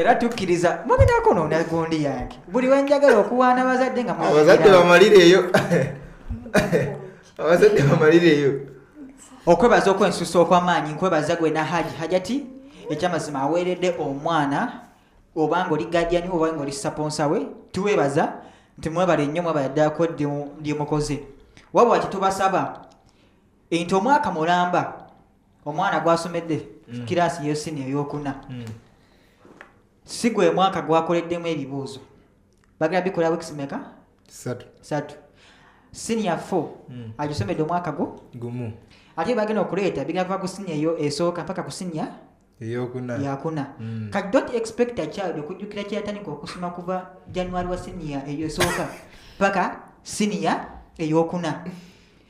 era tukkiriza mubinako nonagondi yange buli wenjagala okuwaana abazadde nga abazadde bamalireeyo okwebaza okwensusa okw'amaanyi nkwebaza gwe na hajati ekyamazima aweeredde omwana obanga oli guardian obanga oli saponsa we tuwebaza nti mwebale nnyo mwebale ddako ndyemukoze wabula kitubasaba nti omwaka mulamba omwana gwasomedde kiraasi yosini eyokuna si gwe mwaka gwakoleddemu ebibuuzo bagenda bikola weeks meka 3 senior 4 agisomedde omwaka gumu ate bagenda okuleeta bigenda kuva ku senior eyo esooka mpaka ku senior yakuna kati don't expect a child okujjukira kyatandika okusoma kuva January wa senior eyo esooka mpaka senior eyokuna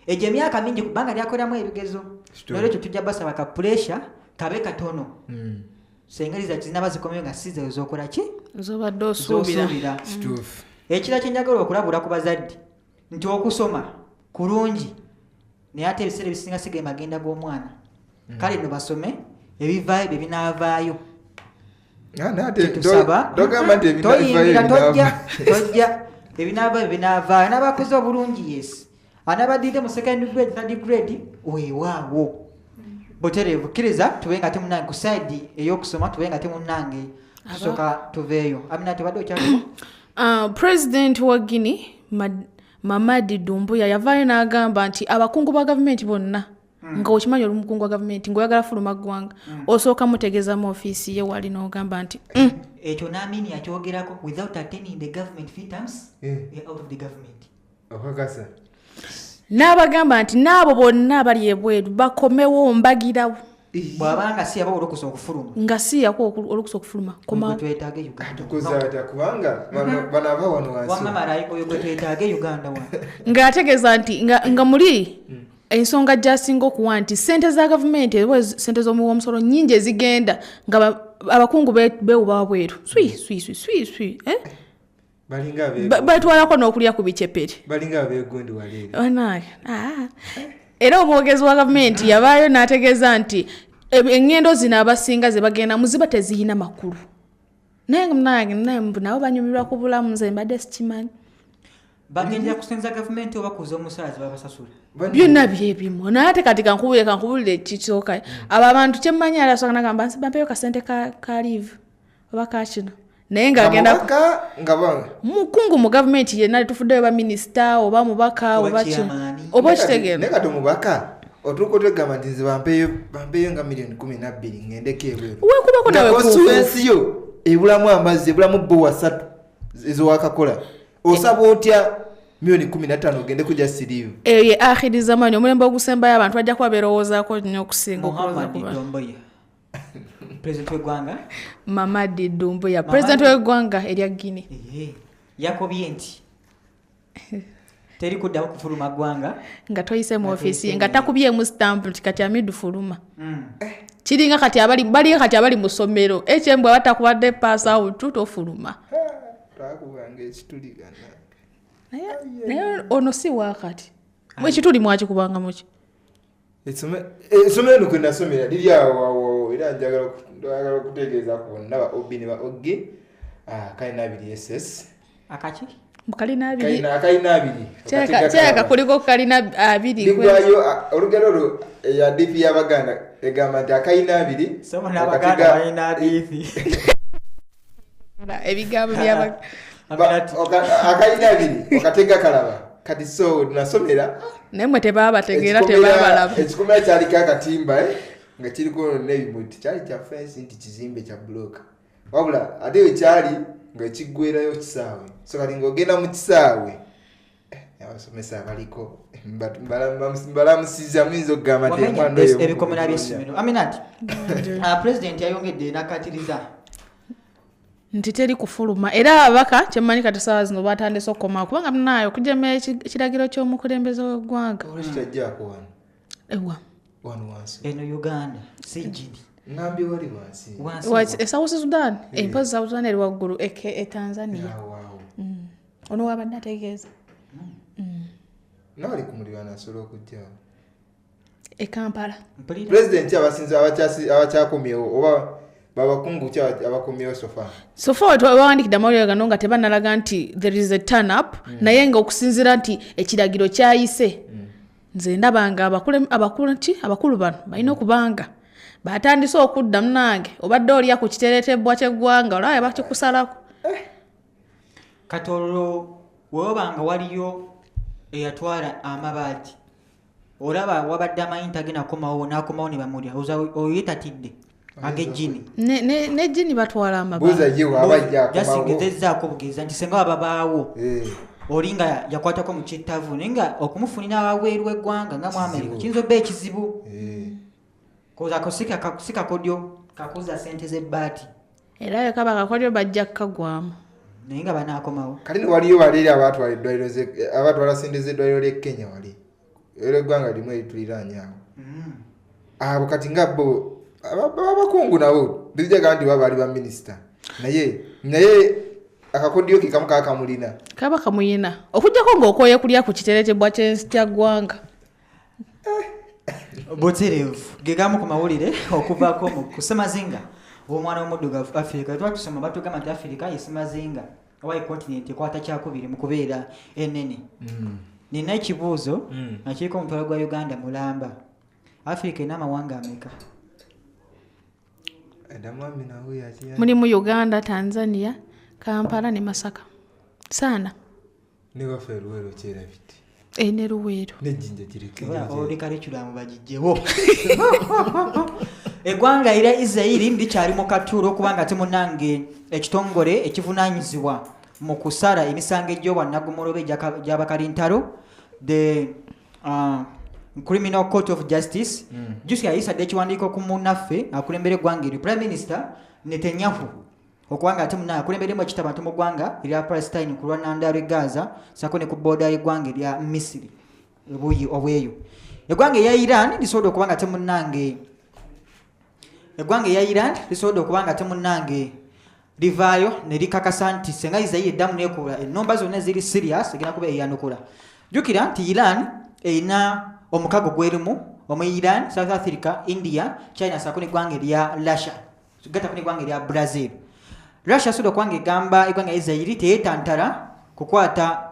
egyo emyaka mingi kubanga lyakoleramu ebigezo nolwekyo tujja basaba ka pressure kabe katono sengeri zinaba zikomeye nga size ezokola ki zobadde osuubira ekira kyenjagala okulabula ku bazadde nti okusoma kulungi naye ate ebiseera ebisinga siga magenda g'omwana kale no basome ebivaayo bye binaavaayo tojja ebinaavaayo binaavaayo n'abakoze obulungi yes anabadde mu second grade third grade weewaawo butereevu kkiriza tubenga te munnange ku side ey'okusoma tubenga te munnange tusooka tuveeyo AMINAT tebadde okyaliwo president wa Guinea Mamadi Doumbouya yavaayo n'agamba nti abakungu ba gavumenti bonna nga okimanyi oli mukungu wa gavumenti ng'oyagala fuluma ggwanga osooka mutegeeza mu ofiisi ye wali n'ogamba nti ekyo n'amini yakyogerako without attending the government few times out of the government okakasa n'abagamba nti n'abo bonna abali ebweru bakomewo mbagirawo bw'abanga si yaba olukusa okufuluma nga si yako olukusa okufuluma twetaaga Uganda tukuzaata kubanga banava wano wansi wamamalayi oyo gwe twetaaga Uganda wa ng'ategeeza nti nga muli ensonga gy'asinga okuwa nti ssente za gavumenti ssente z'omuwomusolo nnyingi ezigenda nga abakungu beewuba wabweru swi batwalako n'okulya ku bicepere balinga abeegundi waleeri era omwogezi wa gavumenti yavaayo n'ategeeza nti engendo zino abasinga ze bagenda muziba teziyina makulu naye nabo banyumirwa ku bulamu nze mbadde sikimanyi bagendera kusenza gavumenti oba kuza omusaazi babasasula byonna byebimu naye ate kati kankubulire ekisooka abo abantu kyemmanyi alasoka nagamba bampeyo kasente ka live oba kakino naye ng'agenda mukungu mu gavumenti yenna letufuddeyo baminisita oba mubaka oba kitegeera naye kati omubaka otuuka otegamba nti nze bampeyo nga miliyoni 12 ngendeko ebweru wekubako nawe konsulensi yo ebulamu amazzi ebulamu bowa 3 ezowakakola osaba otya miliyoni 15 ogende kujja siriivu eyo ye akhiri zamani omulembe ogusembayo abantu bajja kuba berowoozaako nnyo okusinga president w'eggwanga Mamadi Doumbouya president w'eggwanga erya Guinea yakobye nti teri kuddawo kufuluma ggwanga nga toyise mu ofiisi nga takubyemu stamp nti kati amidu fuluma kiringa kati abali mu ssomero ekyembwe batakubadde pass out tofuluma naye ono si wakati mwekituli mwakikubanga muki essomero eno kwenasomera liri awo era njagala okutegeeza ku bonna ba obi ne ba oge kalina 2 ss akaki kalina 2 akalina 2 kyeka kuliko kalina 2 ligwayo olugero olwo ya dp y'abaganda egamba nti akalina 2 somo n'abaganda balina dp ebigambo by'abaganda akalina 2 okatega kalaba kati so nasomera nemwe tebabategeera tebabalaba ekikomera kyaliko akatimba nga kiriko n'ebibuti kyali kya fensi nti kizimbe kya buloka wabula ate wekyali nga kiggwerayo kisaawe so kati ng'ogenda mu kisaawe abasomesa abaliko mbalamusiza muyinza okugamba nti emwana oyo ebikomera by'essomero Aminat president yayongedde nakatiriza nti teri kufuluma era ababaka kyemmanyi kati saawa zino batandise okukoma kubanga munayo okujemera ekiragiro ky'omukulembeze w'eggwanga olwekitajjaako wano ewa wansi eno Uganda si Gini ngambye wali wansi South Sudan empozi South Sudan eri waggulu Tanzania ono wabadde ategeeza nawali kumulirwana asobola okujjawo Kampala pulezidenti abasinze abakyakomyewo oba babakungu abakomyewo sofa bawandikidde amawulire gano nga tebanalaga nti there is a turn up naye nga okusinziira nti ekiragiro kyayise nze ndabanga abakulu bano balina okubanga batandise okudda munange obadde olya ku kitereetebwa ky'eggwanga olaba bakikusalako kati olwo webanga waliyo eyatwala amabaati olaba wabadde amayinta genakomawo n'akomawo ne bamulya oyetatidde agejjini nejjini batwala amabaatijasingezezaako bugeza nti senga wababaawo olinga yakwatako mu kyettavu naye nga okumufunira awaweeru w'eggwanga nga mu Amerika kiyinza obba ekizibu kozako si kakodyo kakuza sente z'ebbaati era yo kaba kakodyo bajja kukagwamu naye nga banaakomawo kati waliyo baleeri abatwala sente z'eddwaliro ly'e Kenya wali era eggwanga limu erituliraanyaawo abo kati nga bo abakungu nabo bijaga nti baali ba minisita naye akakodyo ke kamu kakamulina kaba kamuyina okujjako ng'okwoye kulya ku kitereetebwa kya ggwanga butereevu gegamu ku mawulire okuvaako ku Ssemazinga omwana w'omuddugavu Africa twatusoma batugamba nti Africa ye Ssemazinga oba ekontinenti ekwata kyakubiri mu kubeera ennene nina ekibuuzo nakiriko omutwalo gwa Uganda mulamba Africa ena amawanga ameka mulimu Uganda, Tanzania, Kampala ne Masaka sana niwaffe Luweero kyerabiti ne Luweero nejjinja kireke oli kalikulamu bagijjewo eggwanga era Israeli ndikyali mu katuulo okubanga temunange ekitongole ekivunaanyizibwa mu kusala emisango egy'obwannaggumulobe gy'abakalintalo the Criminal Court of Justice jusi yayisadde ekiwandiiko ku munnaffe akulembera eggwanga eryo Prime Minister Netanyahu okubanga ate munnaye akulemberemu ekitabo ate mu ggwanga erya Palestine ku lwannandaalo Gaza sako ne ku booda y'eggwanga erya Misiri ebuyi obweyo eggwanga eya Iran lisobodde okubanga ate munnange livaayo ne likakasa nti senga Israel eddamu neekola ennomba zonna eziri serious egenda kuba eyanukula jjukira nti Iran erina omukago gwerimu omu Iran, South Africa, India, China saako n'eggwanga erya Russia gattako n'eggwanga erya Brazil. Russia asobola okubanga egamba eggwanga Israel teyeetantala kukwata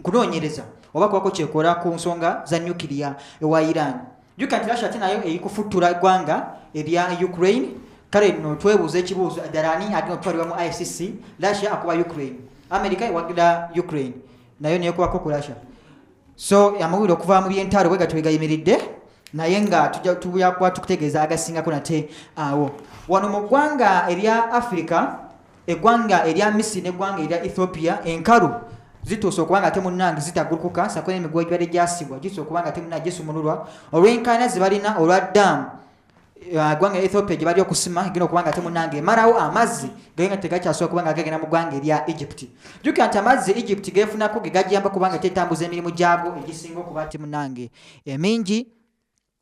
kunoonyereza oba kubako kyekola ku nsonga za nuclear ewa Iran. Jjukira nti Russia ate nayo eri kufuttula eggwanga erya Ukraine. Kale nno twebuuza ekibuuzo ddala ani agenda okutwalibwa mu ICC? Russia akuba Ukraine, America ewagira Ukraine nayo neyekubako ku Russia. So amawulire okuva mu byentalo bwe gatwe gayimiridde naye nga tujja kuba tukutegeeza agasingako nate awo. Wano mu ggwanga erya Africa, eggwanga erya Misiri n'eggwanga erya Ethiopia enkalu zituuse okubanga ate munnange zitagulukuka saako n'emiguwa egibadde gyasibwa gituuse okubanga ate munnange gisumululwa olw'enkaayana ze balina olwa ddaamu eggwanga Ethiopia gye bali okusima egenda okubanga ate munnange emalawo amazzi galinga tegakyasobola kubanga gagenda mu ggwanga erya Egypt. Jjukira nti amazzi Egypt geefunako ge gagiyamba kubanga tetambuza emirimu gyago egisinga okuba ate munnange emingi.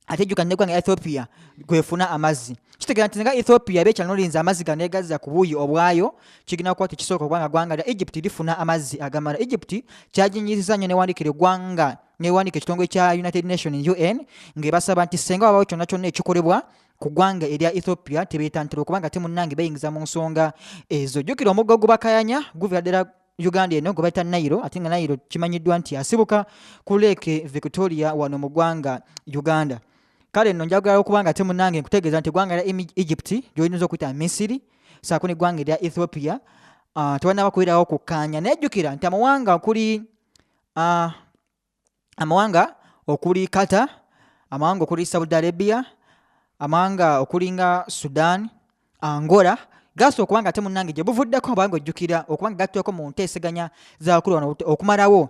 Ate jjukira n'eggwanga Ethiopia gwefuna amazzi. Kitegeeza nti nga Ethiopia beekyanolinza amazzi gano egazza ku buuyi obwayo kigenda kuba tekisooka kubanga ggwanga lya Egypt lifuna amazzi agamala. Egypt kyaginyiriza nnyo newandiikira eggwanga newandiika ekitongole kya United Nations UN ng'ebasaba nti senga wabawo kyonna kyonna ekikolebwa ku ggwanga erya Ethiopia tebeetantala okubanga ate munnange bayingiza mu nsonga ezo. Jjukira omugga ogubakayanya guvira ddala Uganda eno gwe bayita Nile ate nga Nile kimanyiddwa nti asibuka ku Lake Victoria wano mu ggwanga Uganda. Kale nno njagala okubanga ate munnange nkutegeeza nti eggwanga lya Egypt gy'oyinza okuyita Misiri saako n'eggwanga erya Ethiopia tebalina bakubeerawo kukkaanya. Naye jjukira nti amawanga okuli Qatar, amawanga okuli Saudi Arabia, amawanga okuli nga Sudan, Angola gasobola okubanga ate munnange gye buvuddeko obanga ojjukira okubanga gattuddeko mu nteeseganya zaakulu wano okumalawo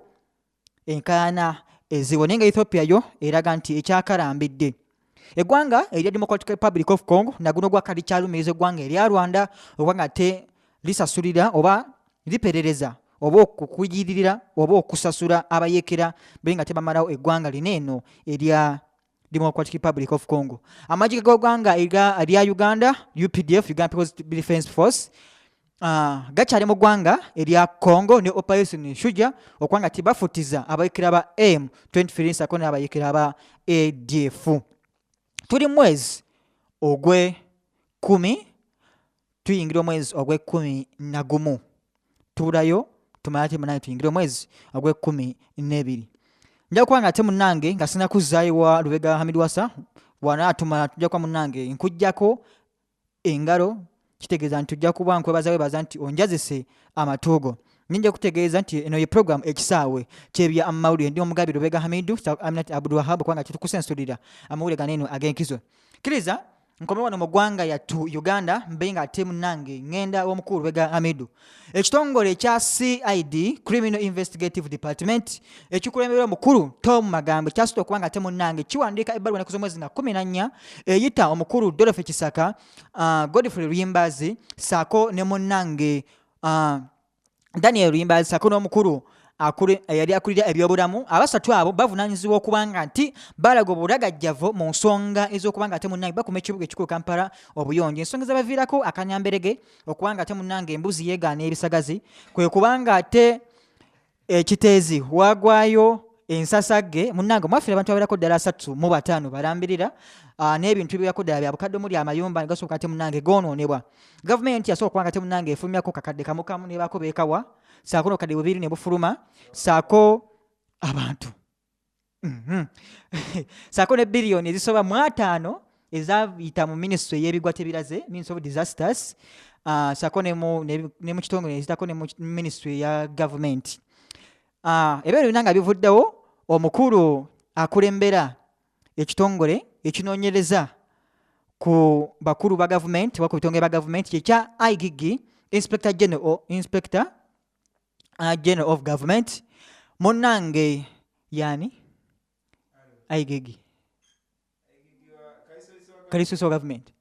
enkaayana eziwo naye nga Ethiopia yo eraga nti ekyakalambidde. Eggwanga erya Democratic Republic of Congo naguno gwakali kyalumiriza eggwanga erya Rwanda okubanga ate lisasulira oba liperereza oba okukuyiririra oba okusasula abayeekera bali nga tebamalawo eggwanga lino eno erya Democratic Republic of Congo. Amagye g'eggwanga erya Uganda UPDF, Uganda People's Defence Force gakyali mu ggwanga erya Congo ne Operation Shujaa okubanga tibafutiza abayeekera ba M23 saako n'abayeekera ba ADF. Tuli mwezi ogw'ekumi tuyingira omwezi ogw'ekumi-na-gumu tubulayo tumala ate munnange tuyingira omwezi ogw'ekumi-n'ebiri. Nja kubanga ate munnange nga sina kuzzaayo wa Lubega Hamid Wasa wana tumala tujja kuba munnange nkujjako engalo kitegeeza nti tujja kuba nkwebaza nti onjazise amatuugo. Ninja kutegeeza nti eno ye program ekisaawe kyebya Amawulire ndi omugabi Lubega Hamidu Aminat Abdulwahab kubanga kitukusensulira amawulire ganeno ag'enkizo. Kkiriza nkome wano mu ggwanga yattu Uganda mbe nga ate munnange ngenda w'omukulu Lubega Hamidu. Ekitongole ekya CID Criminal Investigative Department ekikulemberwa mukulu Tom Magambo kyasooka okubanga ate munnange kiwandiika ebbaluwa ennaku z'omwezi nga 14 eyita omukulu Dorothy Kisaka, Godfrey Luyimbazi saako ne munnange Daniel Luyimbazi saako n'omukulu yali akulira ebyobulamu. Abasatu abo bavunaanyizibwa okubanga nti balaga obulagajjavu mu nsonga ez'okubanga ate munnange bakuma ekibuga ekikulu Kampala obuyonjo. Ensonga zabaviirako akanyamberege okubanga ate munnange embuzi yeegaana ebisagazi kwe kubanga ate ekiteezi wagwayo ensasagge munnange mwafire abantu abawerako ddala 35 balambirira n'ebintu ebiwerako ddala bya bukadde omuli amayumba gasoboka ate munnange goonoonebwa. Gavumenti yasobola okubanga ate munnange efulumyako kakadde kamukamu ne baako beekawa saako n'obukadde bubiri ne bufuluma saako abantu saako ne biliyoni ezisoba mu 5 ezayita mu minisitule y'ebigwa tebiraze, Ministry of Disasters, saako ne mu kitongole ezitako ne mu minisitule ya gavumenti. Ebyo byonna nga bivuddewo omukulu akulembera ekitongole ekinoonyereza ku bakulu ba gavumenti oba ku bitongole ba gavumenti kyekya IGG, Inspector General of Government. Munnange yani IGG Kalisoso Government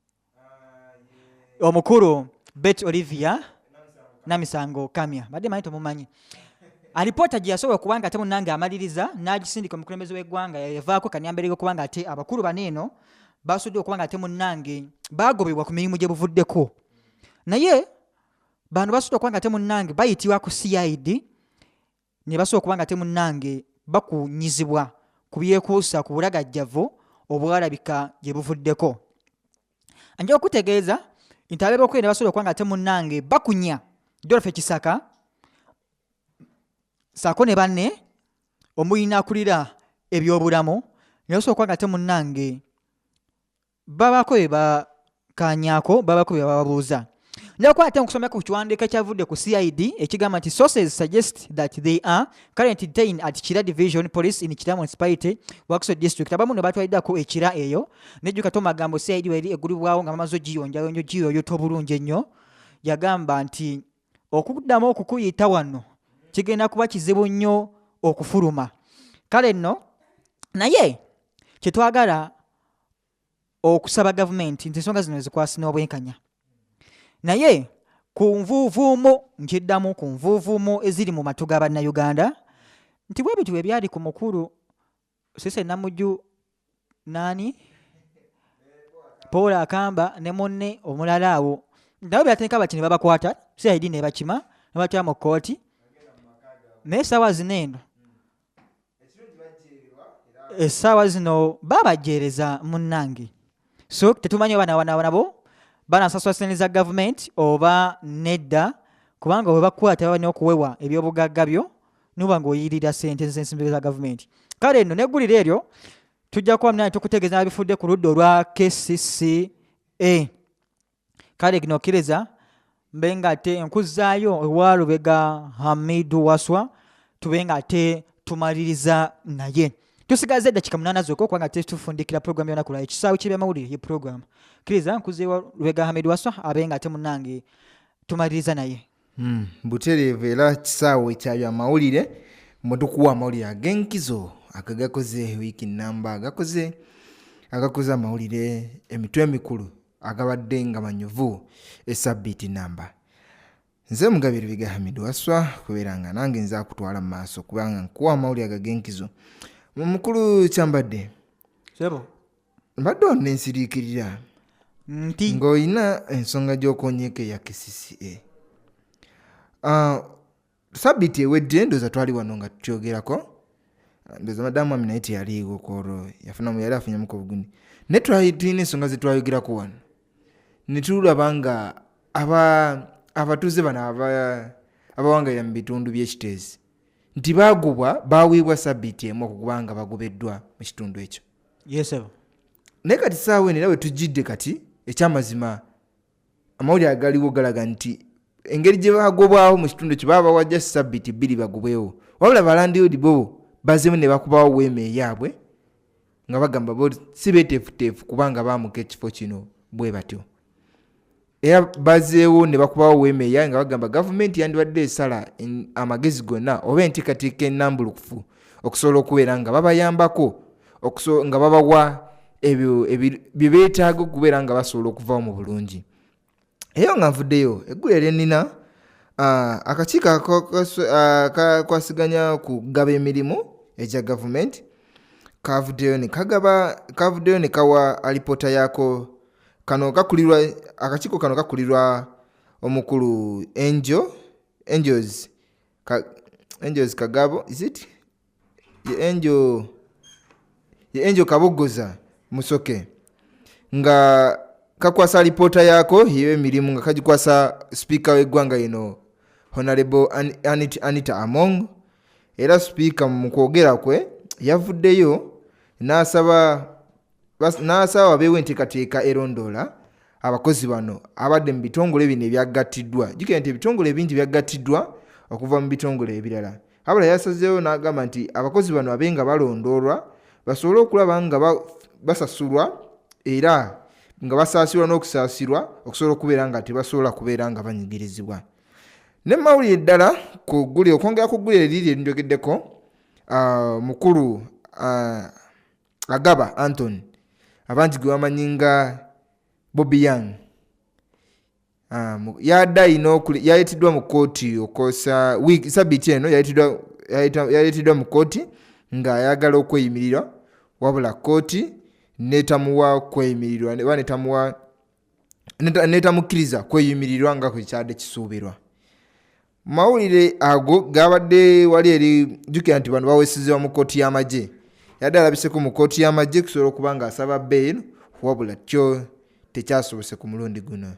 omukulu Bet Olivia Namisango Kamya badde manyi tomumanyi. Alipoota gye yasobola okubanga ate munnange amaliriza n'agisindika omukulembeze w'eggwanga yavaako kanyamberege okubanga ate abakulu baneeno basudde okubanga ate munnange baagobebwa ku mirimu gye buvuddeko. Naye bano basudde okubanga ate munnange bayitibwa ku CID ne basobola okubanga ate munnange bakunyizibwa kubyekuusa ku bulagajjavu obwalabika gye buvuddeko. Nja okutegeeza nti ab'ebyokwerinda basobola okuba nga ate munnange bakunya Dorothy Kisaka saako ne banne omulina akulira ebyobulamu ne basobola okuba nga ate munnange babako bye bakanyaako babako bye bababuuza. Nja kuba ate okusomeka ku kiwandiiko ekyavudde ku CID ekigamba nti sources suggest that they are currently detained at Kira Division Police in Kira Municipality, Wakiso District. Abamu ne batwaliddako ekira eyo nejjukako magambo CID weri eggulibwawo nga bamaze ogiyonjayonja giyoyota obulungi ennyo. Yagamba nti okuddamu okukuyita wano kigenda kuba kizibu nnyo okufuluma. Kale nno naye kyetwagala okusaba gavumenti nti ensonga zino zikwasi n'obwenkanya. Naye ku nvuuvuumu nkiddamu ku nvuuvuumu eziri mu matu ga bannayuganda nti bwe bityo ebyali ku mukulu Sise Namujju nani Paul Akamba ne munne omulala awo nabo byateeka bati ne babakwata CID ne bakima ne batya mu kkooti naye essaawa zino eno essaawa zino babajeereza munnange. So tetumanyi oba nabo banasasula sente za gavumenti oba nedda, kubanga bwe bakwata baba n'okuwewa ebyobugagga byo nuba ng'oyirira sente z'ensimbi za gavumenti. Kale nno neggulira eryo tujja kuba munange tukutegeeza nabifudde ku ludda olwa KCCA. Kale gino okkiriza mbe nga ate enkuzaayo ewa Lubega Hamidu Waswa tube nga ate tumaliriza naye. Tusigaze eddakiika 8 zokka kubanga ate tufundikira puroguramu yonna kulwa ekisaawe ky'ebyamawulire ye puroguramu. Kkiriza nkuzeewa Lubega Hamidu Waswa abe nga ate munnange tumaliriza naye. Butereevu era kisaawe kya byamawulire mutukuwa amawulire ag'enkizo agagakoze wiiki nnamba agakoze amawulire emitwe emikulu agabadde nga manyuvu esabbiiti nnamba. Nze Mugabire Lubega Hamidu Waswa kubeera nga nange nza akutwala mu maaso kubanga nkuwa amawulire ag'enkizo. Mukulu kyambadde sebo mbadde onnensiriikirira nti ng'olina ensonga gy'okonyeeko eya KCCA. Sabbiiti ewedde ndooza twali wano nga tutyogerako, ndooza madamu AMINAT yaliiwo kwolwo yali afunyamuko obugundi naye tulina ensonga ze twayogerako wano ne tulaba nga abatuuze bano abawangalira mu bitundu by'ekiteezi nti baweebwa sabbiiti emu okuba nga bagobeddwa mu kitundu ekyo. Yes. Naye kati saawa eno era we tujjidde kati ekyamazima amawulire agaliwo galaga nti engeri gye bagobwawo mu kitundu ekyo baba bawajja sabbiiti 2 bagobwewo, wabula balandiudi bo bazemu ne bakubawo weema eyaabwe nga bagamba bo si beeteefuteefu kubanga baamuka ekifo kino bwe batyo. Era bazeewo ne bakubawo weema eyaabwe nga bagamba gavumenti yandibadde esala amagezi gonna oba enteekateeka ennambulukufu okusobola okubeera nga babayambako nga babawa ebyo bye beetaaga okubeera nga basobola okuvaawo mu bulungi. Eyo nga nvuddeyo eggulu eryennina akakiiko akakwasiganya kugaba emirimu egya gavumenti kavuddeyo ne kawa alipoota yaako. Akakiiko kano kakulirwa omukulu Angels Kagabo, is it? Angel Kabogoza Musoke nga kakwasa alipoota yaako y'emirimu nga kagikwasa speaker w'eggwanga lino Honorable Anita Among. Era speaker mu kwogera kwe yavuddeyo n'asaba babeewo enteekateeka erondoola abakozi bano abadde mu bitongole bino ebyagattiddwa. Jjukira nti ebitongole bingi byagattiddwa okuva mu bitongole ebirala. Habula yasazeewo n'agamba nti abakozi bano abe nga balondoolwa basobole okulaba nga basasulwa era nga basaasirwa n'okusaasirwa okusobola okubeera nga tebasobola kubeera nga banyigirizibwa. Ne mawulire ddala okwongera ku ggulire liri erinjogeddeko mukulu Agaba Anthony abangi gwe bamanyi nga Bobby Young yayitiddwa mu kkooti okoosa wiiki sabbiiti eno yayitiddwa mu kkooti nga ayagala okweyimirira, wabula kkooti netamuwa kweyimirirwa netamukkiriza kweyimirirwa nga kwekyadde kisuubirwa. Mawulire ago gabadde wali eri jjukira nti bano baweesezebwa mu kkooti y'amagye yadde alabiseko mu kkooti y'amagye kusobola okuba ng'asaba bail wabula kyo tekyasobose ku mulundi guno.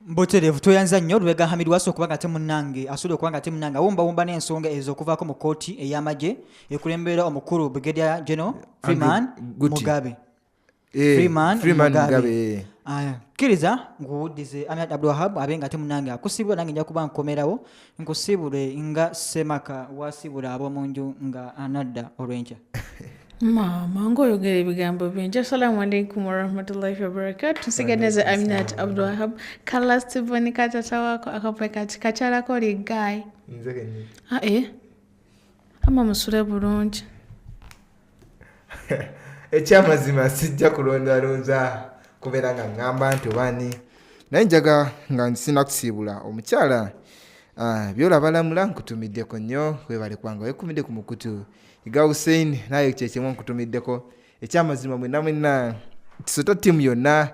Mboterevu toyanza nnyo Lubega Hamid Waso okuba nga temunnange asobola okuba nga temunnange awumbawumba n'ensonga ezo okuvaako mu kkooti ey'amagye ekulembera omukulu Brigadier General Freeman Mugabe. Freeman Mugabe. Kkiriza nguwuddize Aminat Abdulwahab abe nga temunnange akusibula nange nja kuba nkomerawo nkusibule nga Semaka wasibula ab'omu nju nga anadda olw'enkya. Mama ngoyogera ebigambo bingi. Assalamu alaikum warahmatullahi wabarakatuh. Tusiganize Aminat Abdulwahab kala Stephen katata wako akapeka kachalako ligai. Ama musule bulungi. Ekyamazima sijja kulondalonza kubeera nga ngamba nti wani naye njaga nga nsina kusiibula omukyala byolabalamula nkutumiddeko nnyo webale kubanga wekumidde ku mukutu Iga Hussein naye kyekimwe nkutumiddeko ekyamazima mwenna tisota ttiimu yonna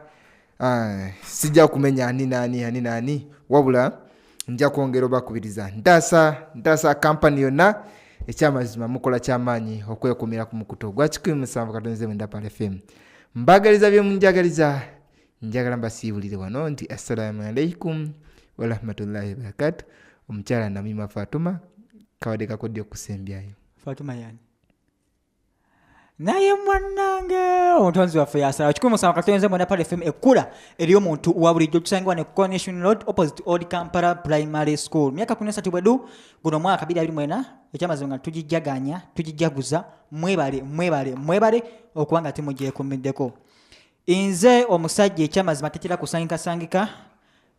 sijja kumenya ani naani wabula nja kwongera obakubiriza ntaasa kampani yonna ekyamazima mukola kyamaanyi okwekumira ku mukutu ogwa 107.9 Pal FM. Mbagaliza byemunjagaliza njagala mbasiibulire wano nti assalamu alaikum warahmatullahi wabarakatuh. Omukyala Namima Fatuma kawadde kakodde okusembyayo. Fatuma yani naye mwanange omutonzi waffe yasala 107.9 Pal FM ekkula eriyo omuntu wa bulijjo tusangibwa ne Coronation Road opposite Old Kampala Primary School. Myaka 13 bwedu guno mwaka 2024 ekyamazima nga tugijjaganya tugijaguza mwebale okuba nga timugyekomeddeko. Nze omusajja ekyamazima tetera kusangika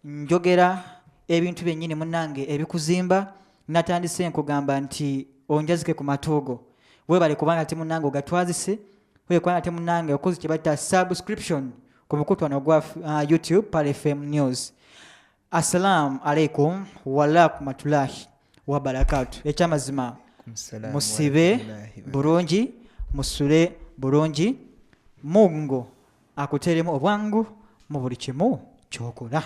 njogera ebintu byennyini munnange ebikuzimba natandise nkugamba nti onjazike ku matogo webale kubanga temunnange ogatwazise kubanga temunnange okozi kye bayita subscription ku mukutwano gwa YouTube Pal FM News. Assalamu alaikum warahmatullahi wabarakatuh. Ekyamazima musibe bulungi musule bulungi Mungu akuteremu obwangu mu buli kimu kyokola